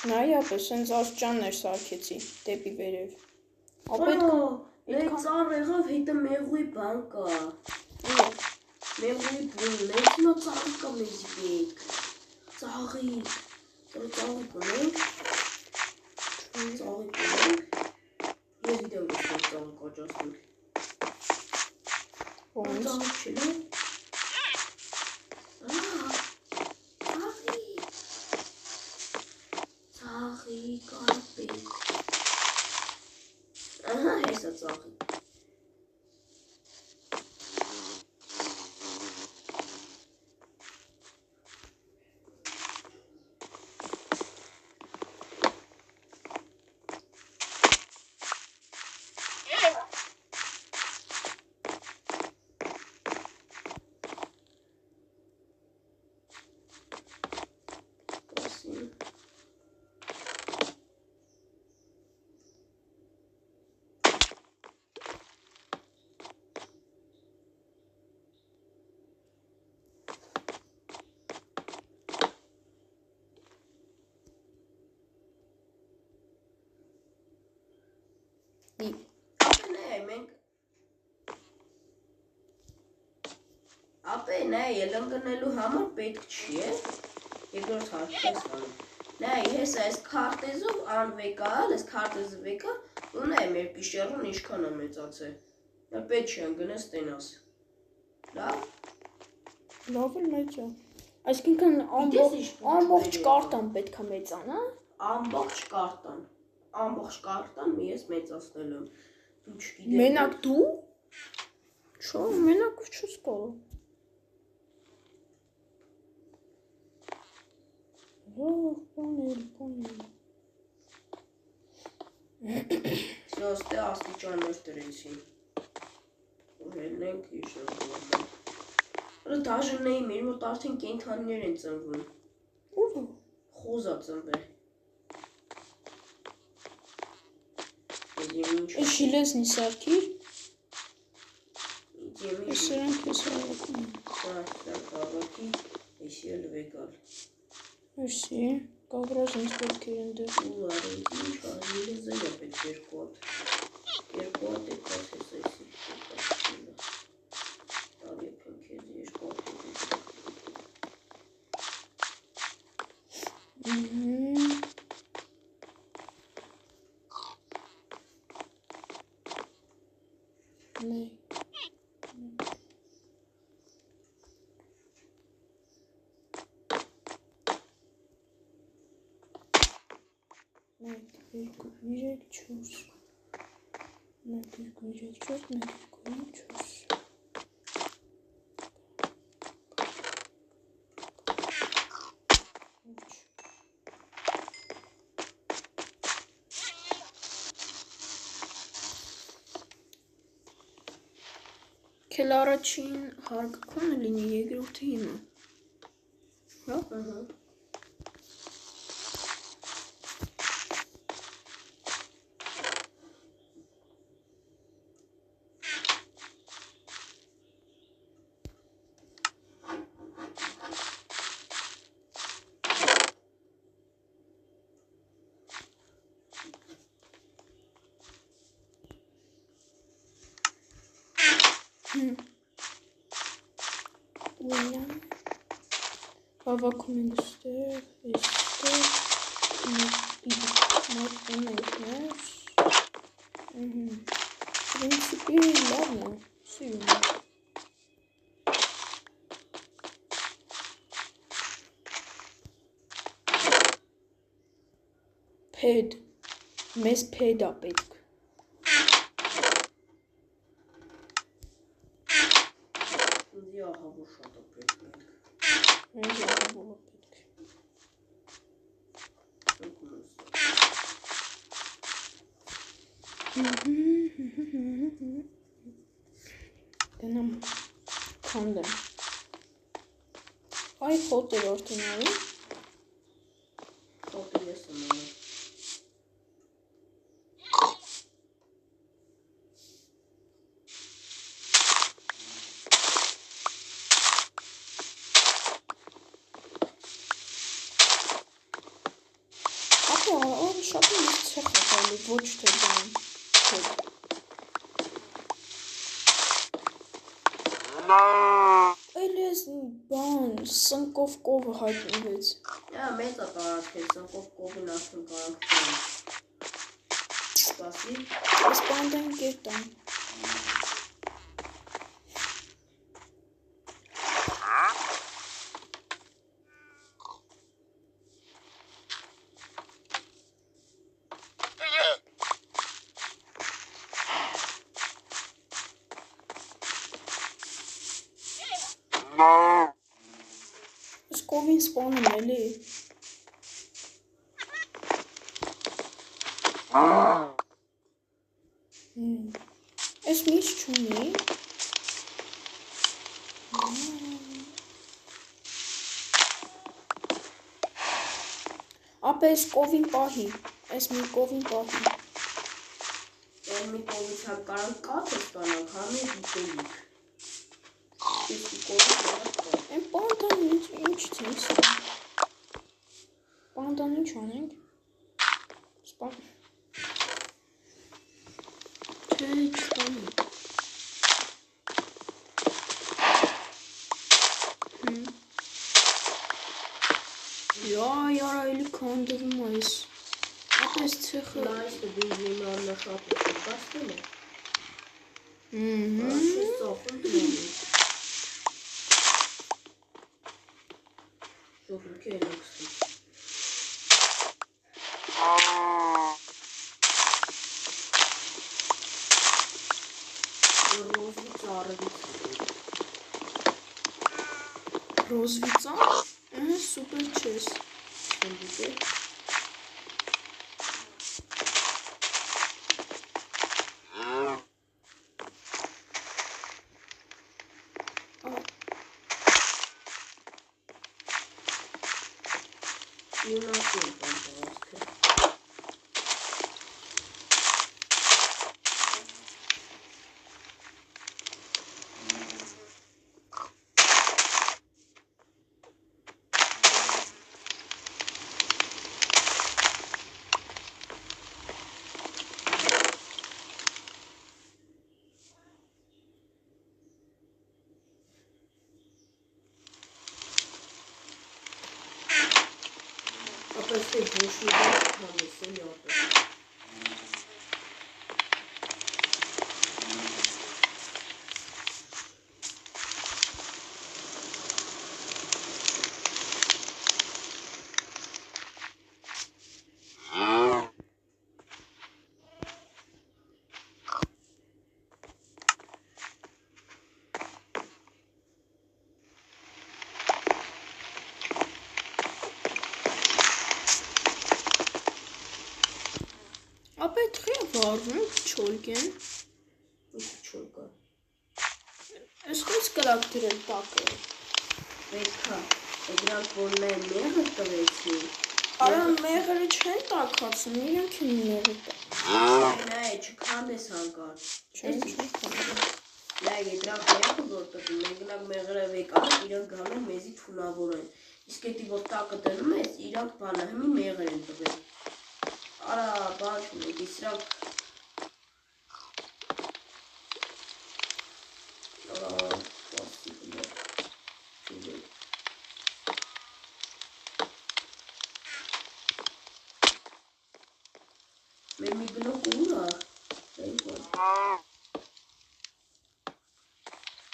Նայապես, սենց աստճաններ սարքեցի, դեպի վերև։ Այդ ծառ եղավ, հետը մեղուի բան կա։ Մեղուի բուն, մեծ նա ծաղիկ կա մեզ բեք։ Ծաղիկ։ Ծաղիկ ունենք։ Ծաղիկ ունենք։ Ես գիտեմ, որ ծաղիկ աճացնենք։ Ծաղիկ չել է։ Ծաղիկ արպեք։ Ահա, հեսա ծաղիկ։ Ապե նայ ելնգնելու համար պետք չի է, երկրորդ հարկես անում, նայ հես այս քարտեզով անվեկալ, այս քարտեզը վեկա, ու նայ մեր պիշերուն ինչքան է մեծացել, պետք չի անգնես տենաս, լավ? Լավ էլ մեծ է, այսինքն ամբողջ կարտան պետք է մեծանա? Ամբողջ կարտան մի ես մեծացնել եմ, դու չգիտեմ։ Մենակ դու? Չո, մենակ չուս կարող։ Պոնել։ Սյո, ստե աստիճաններ տրեցին։ Ու հելնենք իշնորվում։ Հլը դաժնեի մեր մոտ արդեն կենթանիներ են ծնվում։ Ուր է։ Խոզա ծնվել։ Էս շիլեսնի սարքիր։ Ես սրանք ես արակում։ Սրանք ավակի, եսի էլ վեկալ։ Մերսի, կավրազ ինձ պետք էր ընդեղ։ Ու արինք ինչ արինեզը է պետք երկու հատ եկած ես եսի շետացիլը։ Տավ եփնք ես երկու հատ Նայ։ Մեկ, երկու, երեք, չորս։ Մեկ, երկու, երեք, չորս, մեկ, երկու, երեք, չորս։ Քել առաջին հարգը քոնը լինի, երկրորդը իմը։ Հա? Ահա։ Ուենյան հավաքում ենք ստեղ, էստեղ, մոտում ենք ներս, պրինցիպի լավն է, սիրում է։ Պեդ, մեզ պեդ է պետք։ Ինձի ահավոր շատ է պետք մենք։ Ինձ ահավոր է պետք։ Դենամ քանդեմ։ Այ խոտ էր արդեն արի։ Խոտը ես եմ անում։ ոչ թե բան։ Էլի ես բան, սնկով կովը հայտնվեց։ Մեծ է տարածք է, սնկով կովին արդեն կարող կան։ Սպասի։ Ես պանդան կերտամ։ Ես կովին սպանում էլի։ Ես միշտ չունի։ Ապա ես կովին պահի, ես մի կովին պահի։ Էլ մի կովից համ կարող կաթը ստանանք, համի դիտեիք։ Ես մի կովից կա։ Են պանդան ինչ ցենց։ Պանդան ինչ անենք։ Սպան։ Չէ, չստանի։ Яра, էլի քանդվում այս։ Ապես ցեխը։ Նայս բենզինը աննշատ է կաստել է։ Ահա։ Ես ծախում դրանում։ Շոկլուկի էլեքսի։ Ռոզվի ծառվից։ Ռոզվի ծառ։ Ահա սուպեր չես։ Սնդուկե։ Իունասին պանտարացքը։ Ապēc te būs ļoti kādas jātas. Ապա էդի վարվում չոլկեն։ Ինչ չոլկա։ Ես ոնց կրակ դրել տակը։ Պետքա, դրանք որնեն մեղը տվեցին։ Արա մեղրը չեն տակացում, իրենք են մեղը տակ։ Նայ, չքանդես հանկար։ Չեն քանդում։ Նայ, դրանք մեղը որ տվին, մեկնակ մեղրը վեկան, իրանք գալեն մեզի թունավորեն։ Իսկ էդի որ տակը դնում ես, իրանք բանը հիմի մեղր են տվել։ Արա, բան չունեք, իսրանք մեր մի բլոկ ուրա,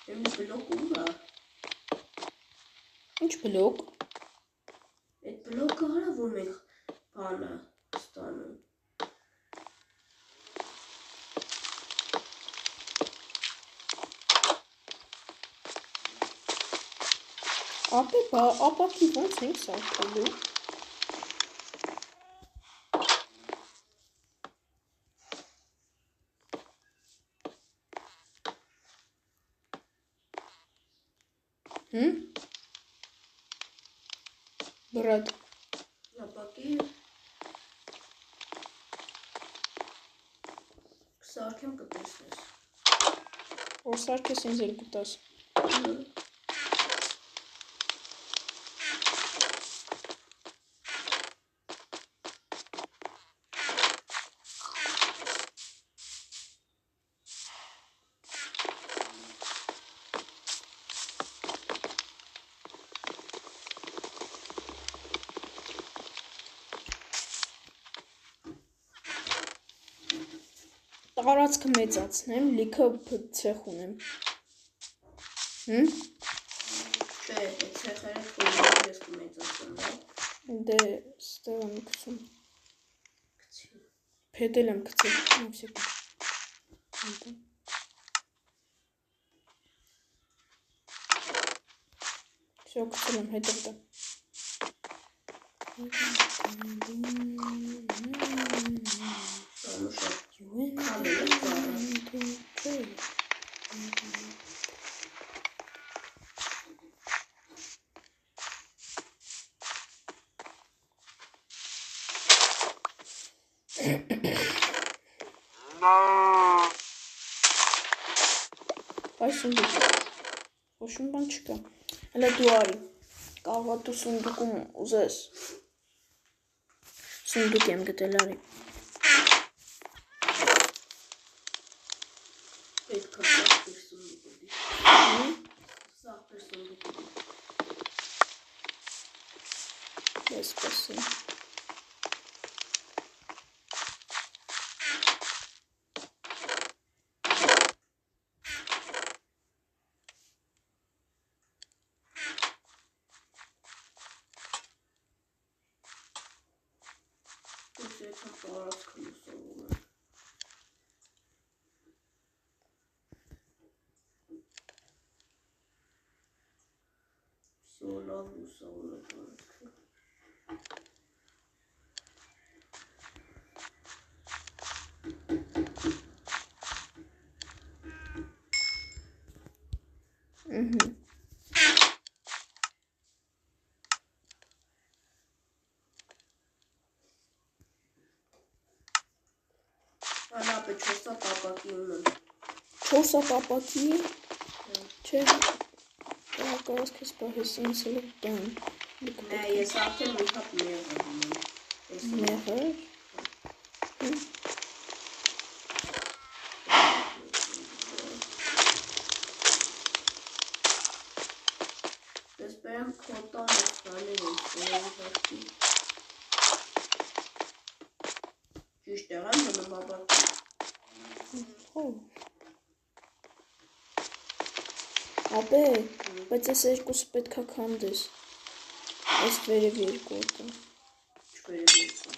մեր մի բլոկ ուրա, Ինչ բլոկ։ այդ բլոկը արա, որ մենք բանը ստանում։ Ապակի ոնց ենք սարքելու։ Բրատ։ Ապակի սարքեմ կտեսնես։ Որ սարքես ինձ էլ կտաս։ տարածքը մեծացնեմ, լիքը ցեխ ունեմ։ Չէ, այդ ցեխերը թողնի ես կմեծացնեմ, դա։ Դե ստեղ եմ գցում։ Գցի։ Փետել եմ գցել, մի սեկունդ։ Всё, գցել եմ, հետո դա։ Այս սունդուկ, ոչմ բան չկա, հələ դու արի, կարող դու սունդուկում ուզես, սունդուկ եմ գտել արի, պետք է սաղբեր սունդուկ ուտի, սաղբեր սունդուկ ուտի, ես պասեմ, Всё, լավ լուսավորը տարածքը։ Անապը 4 տապակի ունեմ։ 4 տապակի, չէ, կարաս կես պահես ինձ էլ տան։ Նե, ես արդեն մի հատ մեղր ունեմ։ Մեղր։ Ես բերեմ քոտան ես տալի եմ, սերավի ճիշտ եղան հնում բաբակի։ Ապե, բայց ես երկուսը պետք է քանդես, ես վերև երկու ոտը։ Չվերև երկու։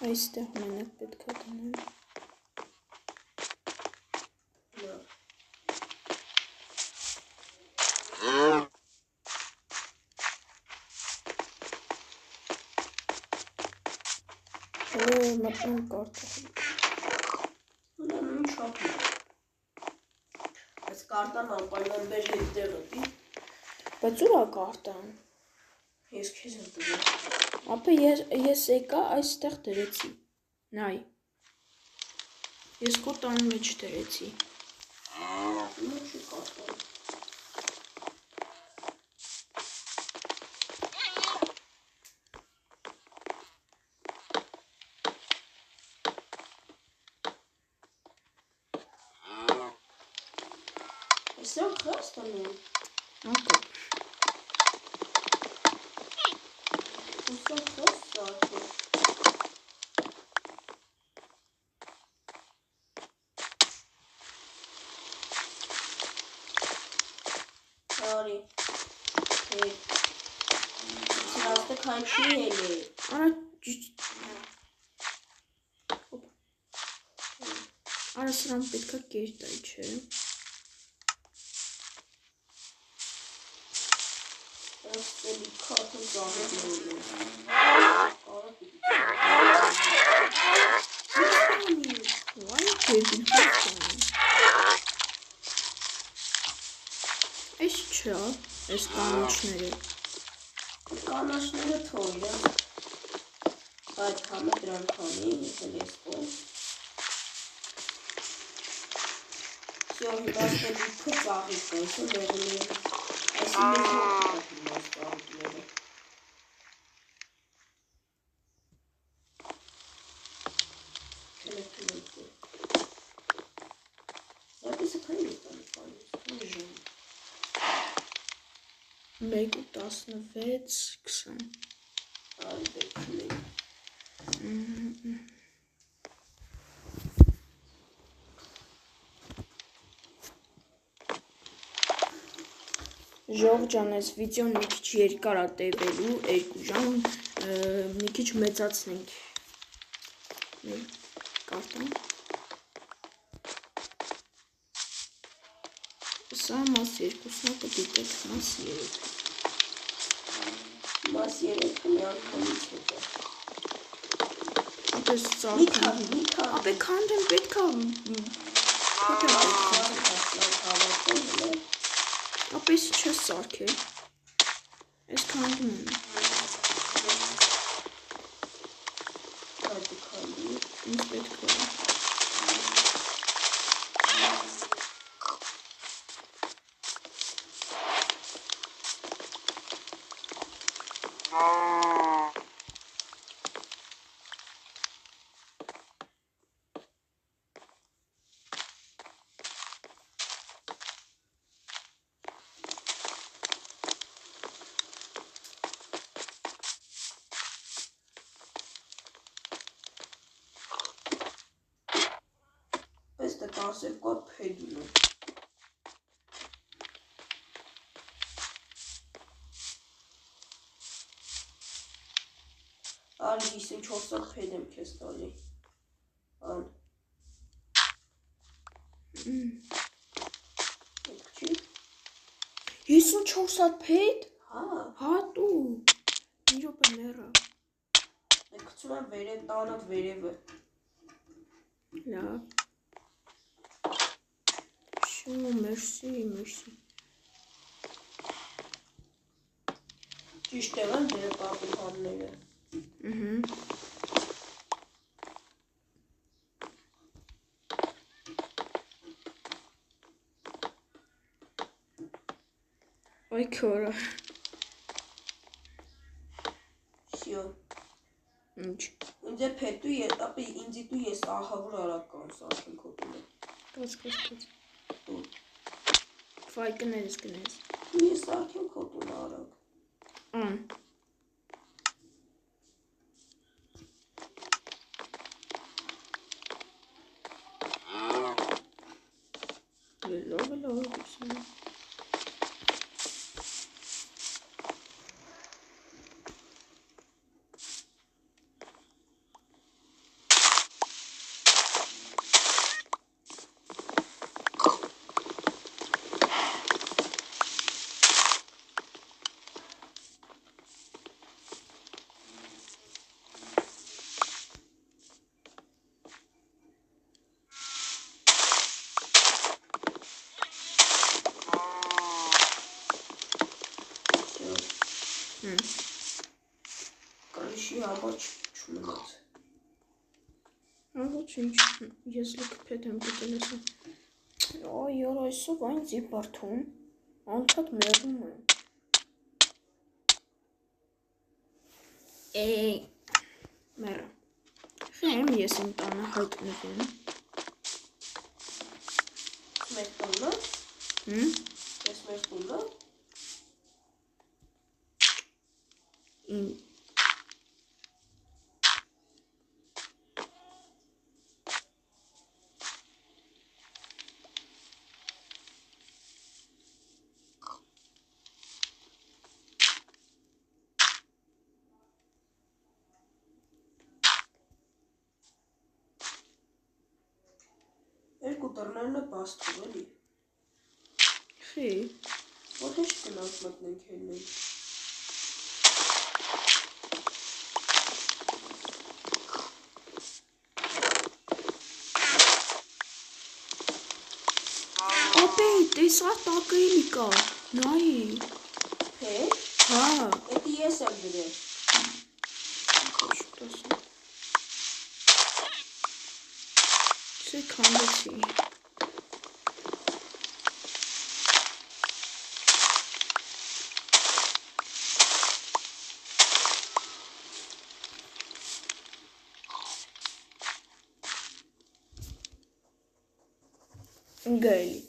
Այստեղ մենակ պետք է դնեմ։ Մտնում կարտախ։ Հլանում ինչ հապի։ Այս կարտան անպայման բեր հետեղ ըտի։ Բայց ուր է կարտան։ Ես քեզ եմ տվել։ Ապա ես եկա այստեղ դրեցի։ Նայ։ Ես քո տան մեջ դրեցի։ Ինչ չի կարտան։ Սեմ խաստ անում։ Ակա։ Ուսան խաստ սարդը։ Արի։ Սրաստը կան չի հելի։ Արա սրան պետք է կեր տայի, չէ։ Էլի քաթը ծաղեցնում եմ։ Վայ, դեպի քաթը։ Այս չէ, այս կանոչները։ Կանոչները թող իրան։ Այդ համը դրան քանի, եկել ես կոն։ Всё, հիվաստել իքը ծաղիկ կայսը լեղնին։ Այսի մեզ մոտիկատում ես ծաղիկները։ Կելեքելեքո։ Զապիսը քանի ես տանից պանից, քանի ժան։ 1:16, 20։ Արի բերքին։ Ժող ջան, այս վիդեոն մի քիչ երկար է տևելու, 2 ժամ, մի քիչ մեծացնենք։ Կարտան։ Սա մաս 2-ն է կդիտեք, մաս 3։ Մաս 3-ը մի անգամից հետո։ Ապես Մի ծաղկան։ քանի։ Ապե քանդեմ պետք է ապես չես սարքել։ Այս քանդում եմ։ Ինձ պետք է։ Պես դե 12 կոտ փեդուն է։ Արի 54-ը փեդ եմ քեզ տալի։ Ան։ Պետք չի։ 54 հատ փեդ։ Հա, Հա դու։ Մի րոպե մեռա։ դե գցում եմ վերև տանը վերևը։ Լավ։ Շո, մերսի։ Ճիշտ եղան դերը պատուհանները։ Այ քորա։ Շիո։ Ինչ։ Ինձ է փետու ապի ինձի դու ես ահավոր արագ կամ սարքեմ քոտունը։ Կաց։ Դու։ Ֆայ կներես։ Ես սարքեմ քոտունը արագ։ Ան։ Լավ, դուսնի։ Կրիշի համար չմնաց։ Ոչինչ, ես լիքը փեդ եմ գտել ասա։ Այ յոր այսով այն զիպարթում, անդադ մեռնում եմ։ Մեռա։ Խեմ ես իմ տանը հայտնվեմ։ Մեր տունը։ Ես մեր տունը։ Իմ Երկու դռներն է բաց թողելի։ խի։ Որ հեշտ գնանք մտնենք հելնենք։ Ապե, տեսա տակը էլի կա, նայի։ Փեդ։ Հա։ Էդի ես եմ գրել։ Շուտ ասա։ Չէ քանդեցի։ Գայլի։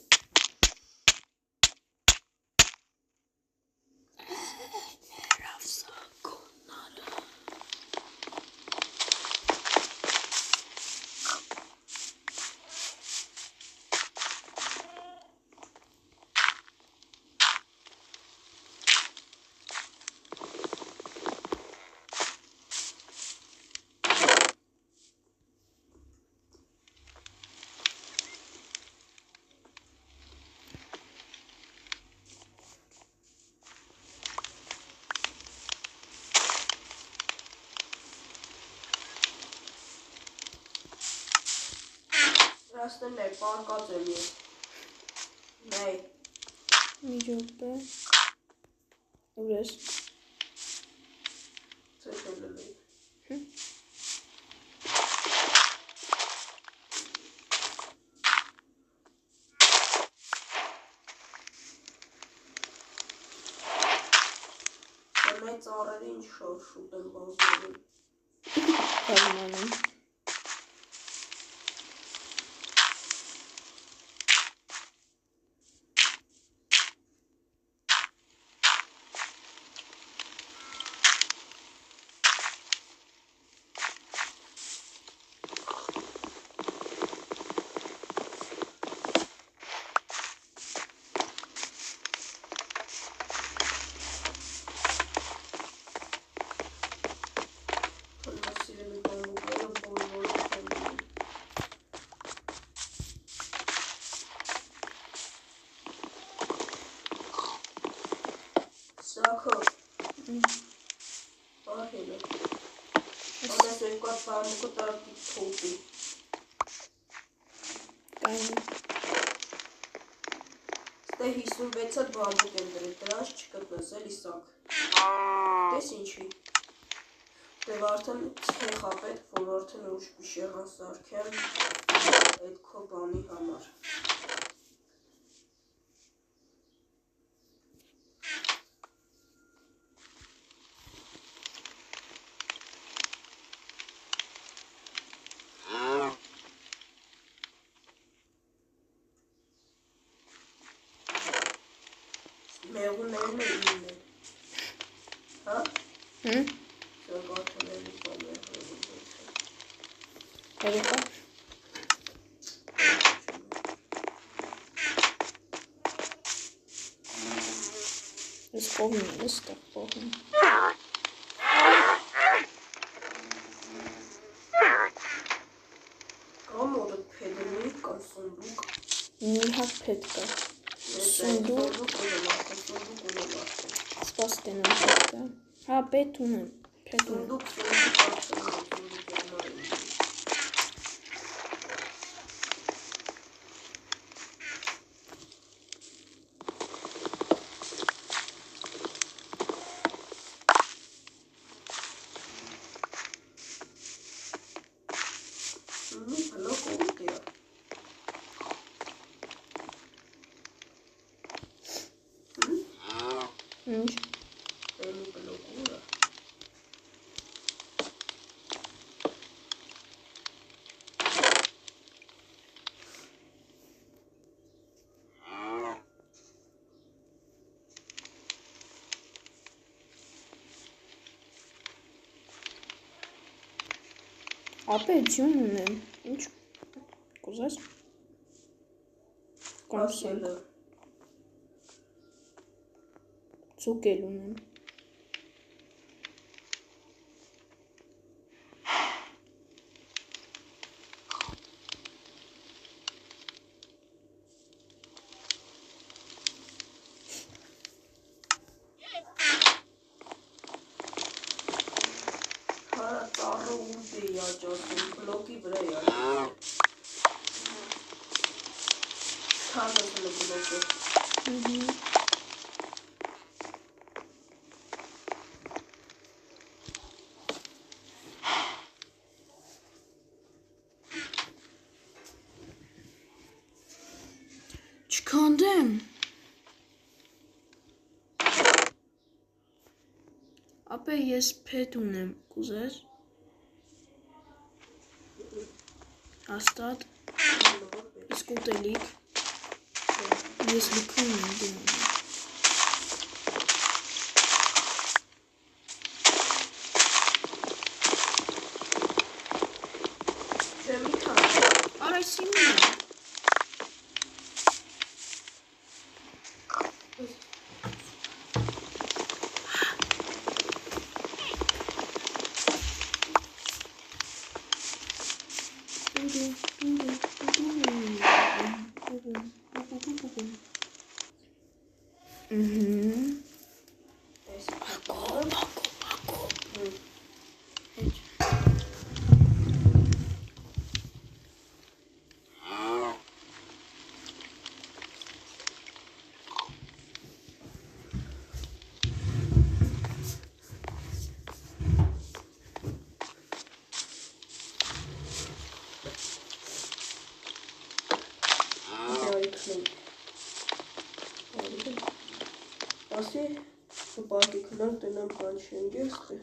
Հասնեն է, պարկած եմ ես։ Նայ։ Մի րոպե։ Ուր ես։ Ծեքել էի։ Նայ ծառերը ինչ շուտ են բազմանում։ Բազմանում։ Սակո։ Ահելը։ Անես երկուած բամուկը տարակի թոպի։ Կային։ Ստե 56-ատ բամուկ եմ դրել, դրանց չկտնես էլի սակ։ Տես ինչի։ Դև արդեն ցեխ ապետ, որ արդեն ուշ բիշեղան սարքեմ այդ քո բանի համար։ Մեղուներն է իմն է։ Հա? Սակ արդեն էլի բան է Երեկա։ Ես կողմին եմ ստեղ կողմին։ Կամ օրդ պեդրնի կամ սոնդուկ։ Մի հատ պետք է։ Սոնդուկ սպաս տենեմ պետք է։ Հա, պետ ունեմ։ Պետ ունեմ։ Ինչ։ Ապե ձյուն ունեմ, ինչ կուզես, կամ սենք, ձուկ էլ ունեմ, Ծառը ուտ է յաճասում, բլոկի վրա է յաճասում։ Թանձն է բլոկը։ Չքանդեմ, ապե ես պետ ունեմ, կուզես, հաստատ, իսկ ուտելիք, ես լիքում եմ դու ունեմ։ Չեմի թանձ։ Արա սիմն է։ Մենք տնամ բան չենք եստը։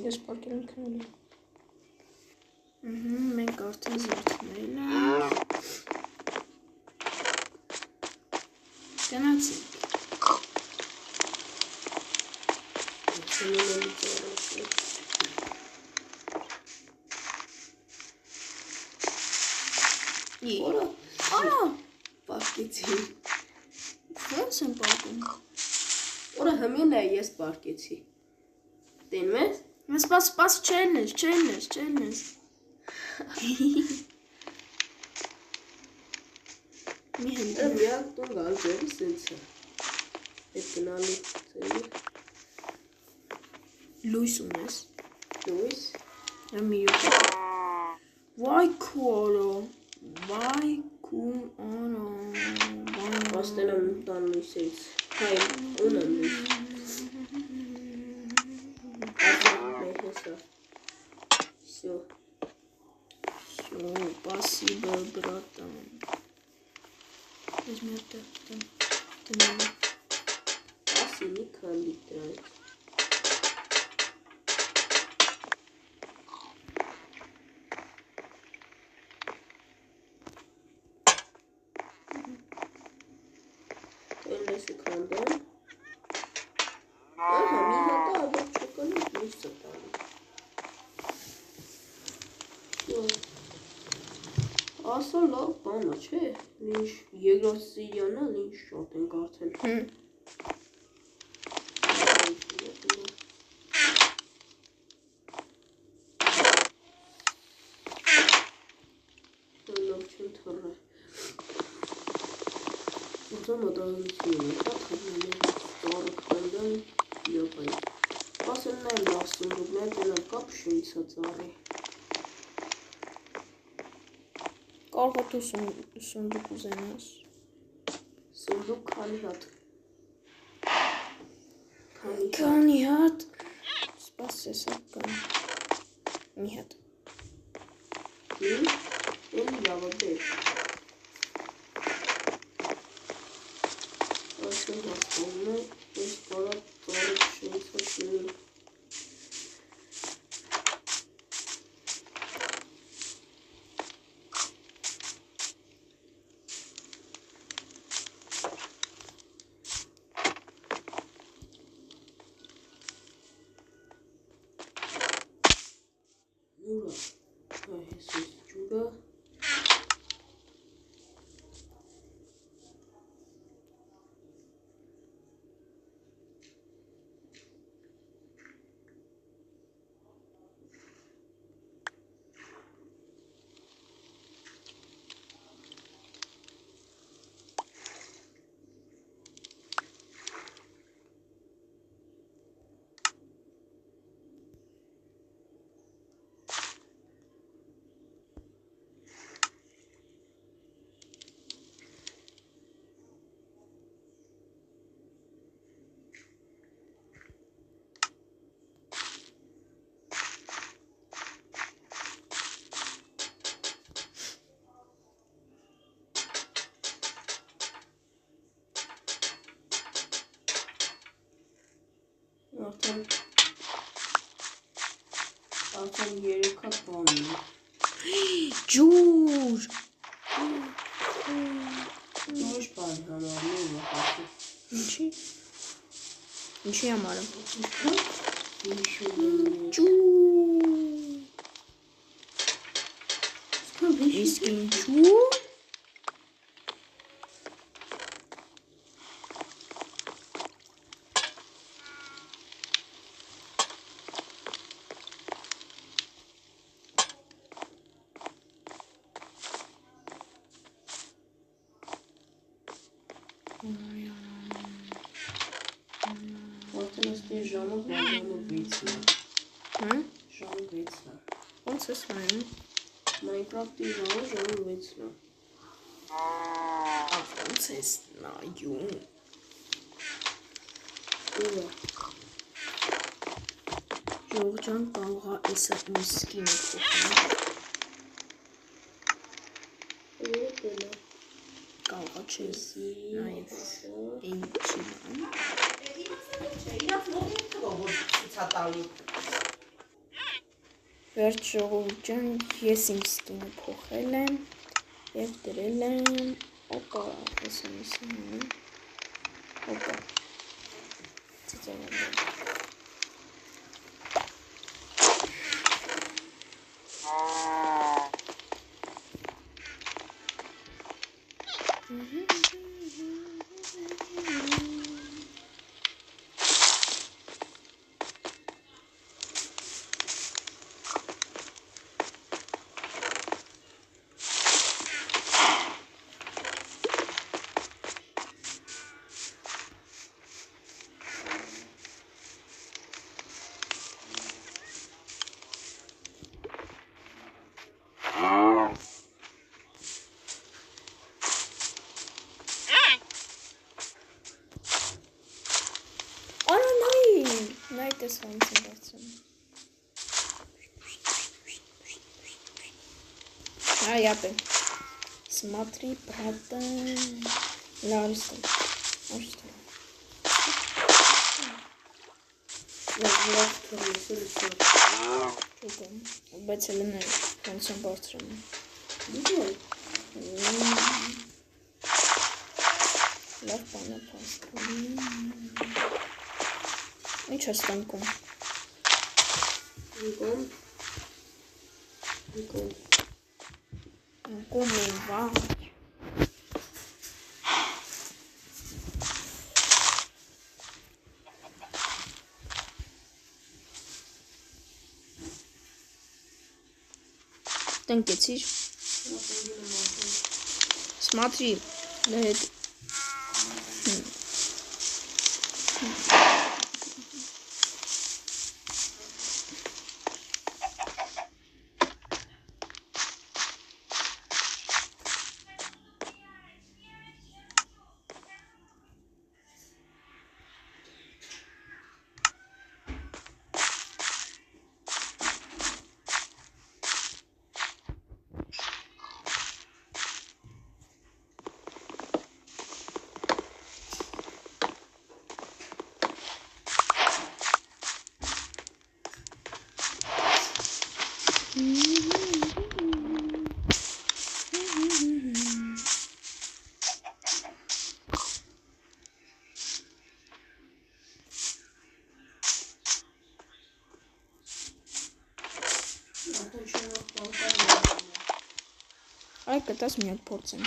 Ես պարկել եմ քնել եմ։ Մենք արդեն զարդնել եմ։ Գնացինք։ Որա, Արա, պարկեցի։ ոնց եմ պարկում։ Որա հմին է ես պարկեցի։ Տենում ես։ Սպաս, չելնես։ Մի հենց։ Միակ տուն գալ ձերի սենց է։ Հետ գնալի ձերի։ Լույս ունես։ Լույս։ Մի յուղ։ Վայ քու արա։ Աստել եմ տան լույսից։ Հայ, ունեմ լույս։ Всё. Всё, спасибо, братан. Возьми это. Ասինի քանդի դրանք։ Էնլեսի քանդեմ։ Ահա, մի հատա ադող չկանի լույսը տանի։ Ասա լավ բանա, չէ, լինչ երկրորդ Սիրիանա լինչ շատ ենք արդեն։ Լավ չեմ թռը։ Ուզում ադաղություն է, թաթարներ, ծառը քանդեմ, յոպայ։ Ասելն էլ լավ սնդուկներ, տենալ կապ շույցա ծառի։ Կարող է դու սունդուկ ուզենաս։ Սնդուկ քանի հատ։ Քանի հատ։ Սպաս սեսակ կան։ Մի հատ։ Էն լավը բեր։ Ասեն հասկանում է, ես բարատ ծառը շույցա չունի։ Յուրա, այս ես ջուրը։ Արդեն երեքա բան է։ Ջուր։ Ուրիշ բան համարում եմ վախացի։ Ինչի։ Ինչի համար եմ։ Ինչու եմ։ Ջուր։ Իսկ ինչու։ Արդեն ասպի ժամը բանանը 6-ն է։ Ժամը 6-ն է։ Ոնց ես նայում։ Minecraft-ի ժամը 6-ն է։ Ոնց ես նայում։ Ուրա։ Ժողջան կարող է էսա իմ սկինը փոխել։ Կարող չի։ Նաև այն չի բան։ Իրաց մոտ թվով որ ցուցատալի։ Վերջ ժողովուրդ ջան, ես իմ սկինը փոխել եմ եւ դրել եմ, օպա, ասեմ, օպա։ Ծծաղել։ This one's important. Япи. Смотри, правда. Лариска. А что? Бацелина. Концом бострым. Лав пана паста. Ինչ ես տանքում։ Ընկում եմ վաղ։ Տնկեցիր։ Смотри, Այ կտաս մի հատ փորձեմ։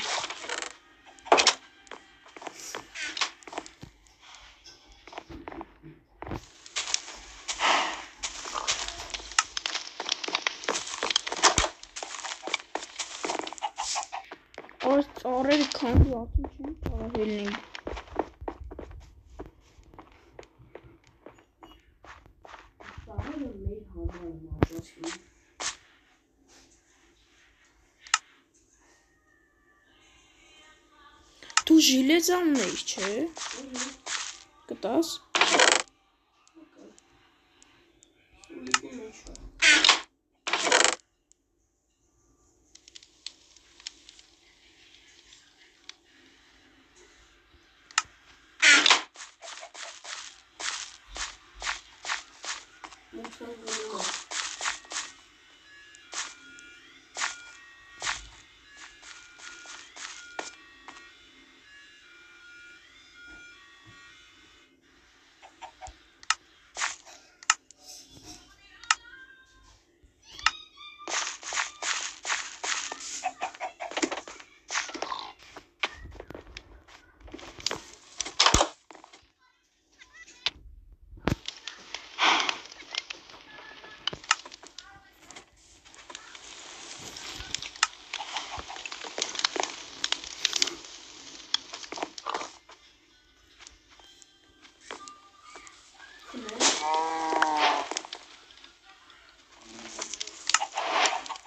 Այս ծառերը քանդի ատում չեն կարահելնենք։ Ծառերը մեր համար են աջակցում։ Դու ժիլեզան մեջ, չէ՞։ Կտաս։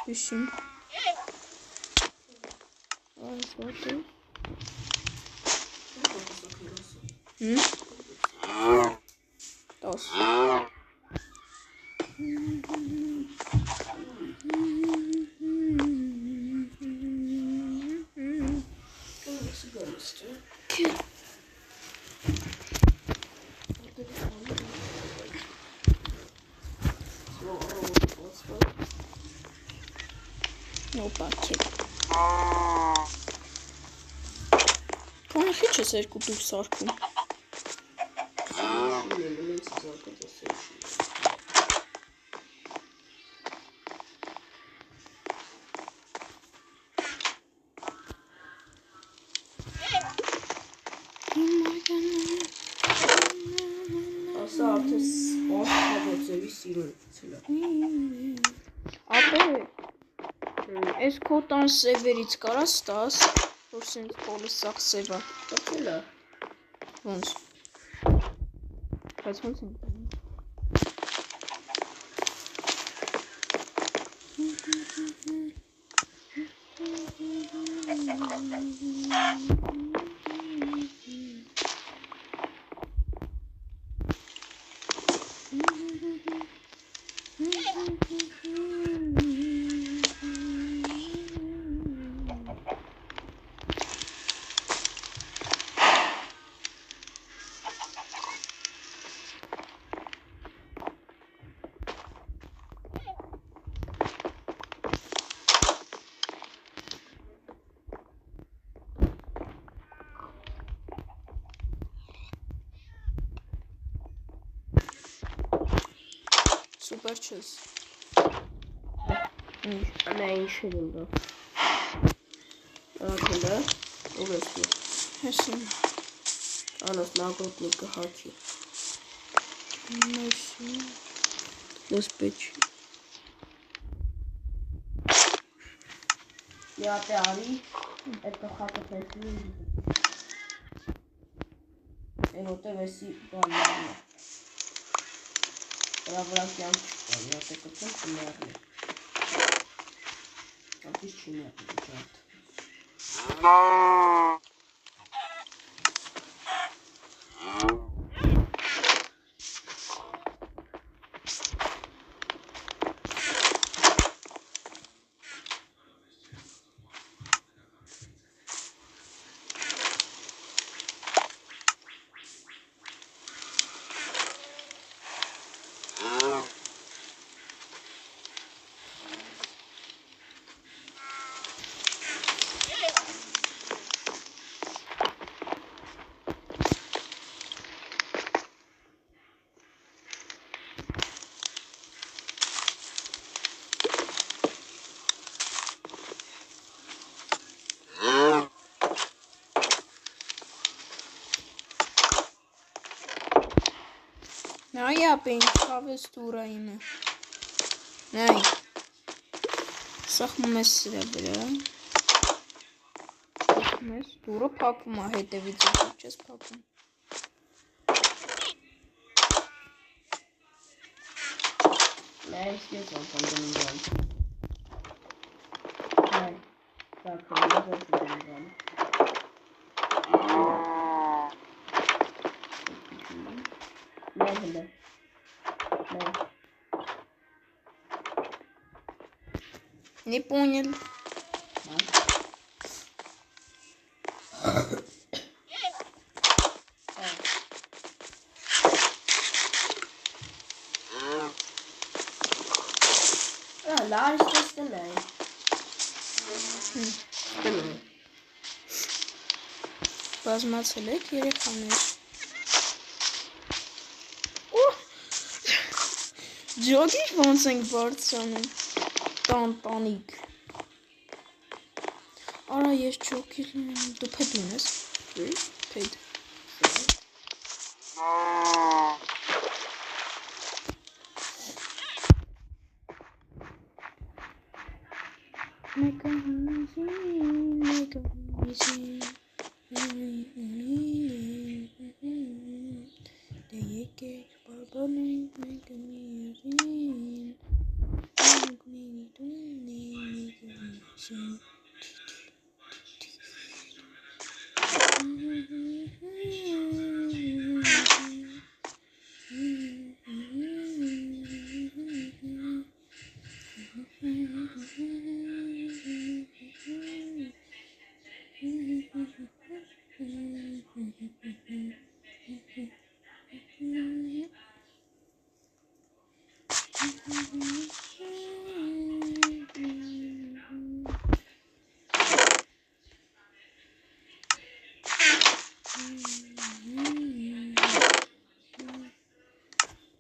Düşün. Vardı. Hı? Dos. Օպա, քեկ։ Քան քիչ ես երկու դուք սարքում։ Ասա արդեն սպասավորձևի սիրուն ցելա։ Ապե այս քո տան սևերից կարաս տաս, որ սենց բոլը սաղ սևա։ Կացելա։ Ոնց։ Բայց ոնց եմ տանում։ Սուպեր չես։ Անա ինչ է դու։ Ահա, ով ես դու։ Հեսին։ Անոս նագոտնիկը հաքի։ Մեսի։ Լսպեչ։ Յատե արի, այդ կխակը փեցնի։ Էնոտե վեսի բաննարնը։ Բրավրակ յամ չկան, յատե կծեն կմերնի։ Ապիս չի մերնի, ճարդ։ Նայ ապե ինչ հավես դուրա իմը։ Նայ։ Սախմում ես սրա վրա։ Սախմում ես դուրը փակվում է հետևից ու չես փակվում։ Նայ, ես անգամ դնում եմ։ Նայ, так, я вот дնում եմ։ Не понял. Լարիս տեսնեմ այն։ Բազմացել եք երեխաներ։ Ջոգի՞ր ոնց ենք բարձրանում։ Տանտանիկ։ Արա ես ջոգիլ եմ։ Դու փեդ ունես։ Փեդ։ Make a music. They get bubbling, make a music.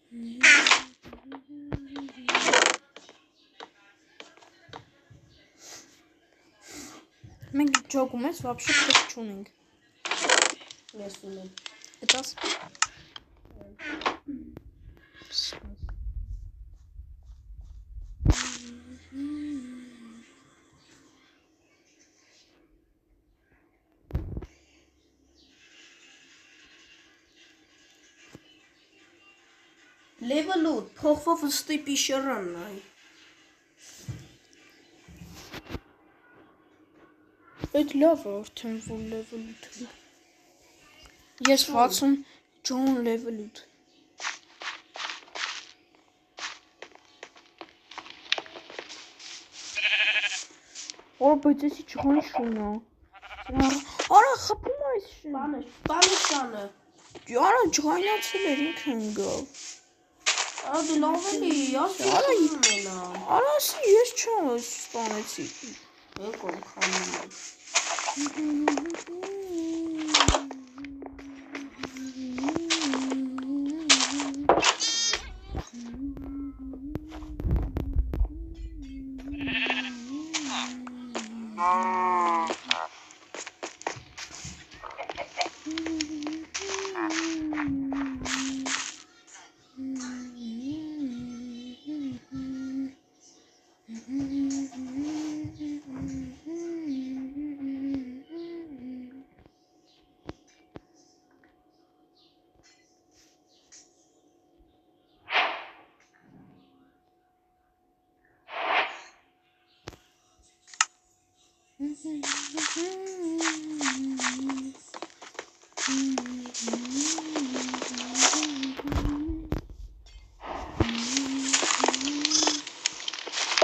Մենք ջոգում ես вообще պետք չունենք։ Ես ունեմ։ Գտած։ Level 8 փոխվող ստիպի շրանն այ։ Այդ լավ է արդեն որ level 8-ը։ Ես 60 John level 8։ Օր բայց էսի չխոնի շունա։ Արա խփում այս շունը։ Բանը շանը։ Արա ջղայնացել էր ինքն գավ։ Արա դու լավ էլի, ասի մենա։ Արա ասի ես չեմ ստանեցի։ Մենք ում քանում ենք։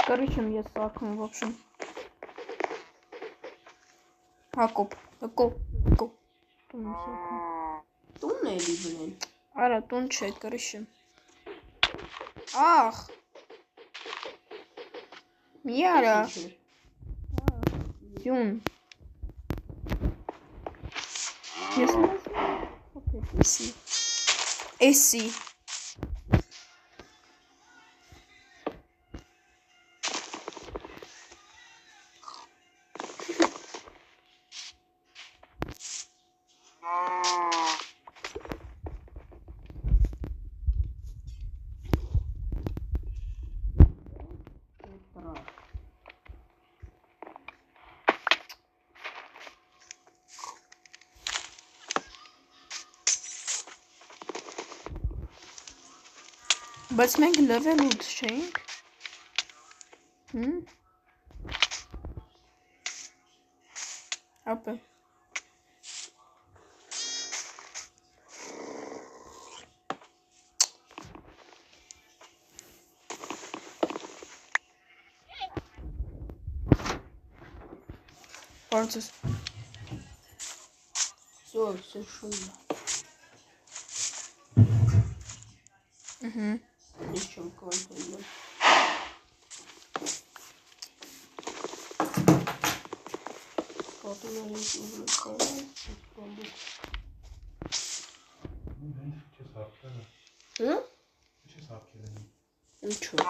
Короче, я сакну, в общем. Հակոբ։ Տունն էլի բնեն։ Արա, տուն չէ, короче։ Ախ։ Մի արա։ Ձյուն։ Ես Էսի։ Բայց մենք level 8 չէինք։ Ապե։ Պարծես։ Всё шумно։ Ես չեմ կանտոնում։ Պատումն ես ուզում կանեմ, բամբուկ։ Չես հապկել։ Հա՞։ Չես հապկել։ Ինչու։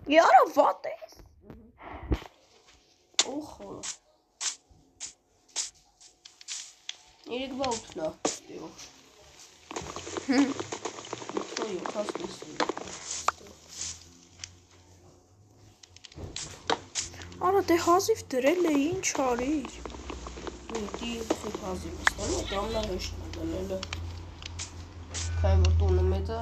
Яра, what is? Օխո։ Երեք բաուտնա, ստեղ։ Թոյո, կասնիսի։ Արա, դե հազիվ դրել է, ինչ արիր։ Դի խիտ հազիվ ստանը, դամնա հեշտ է դնելը։ Քայ որ տունը մեծ է։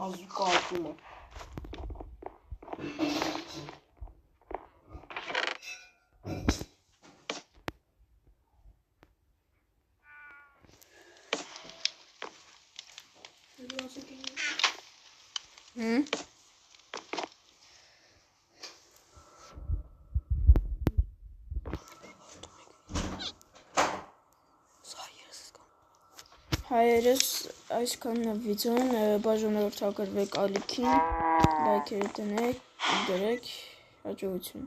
բազուկա ապրում է։ Հայերս այսքանն է վիդեոն, բաժանորդագրվեք ալիքին, լայքերը տնեք, դրեք, հաջողություն։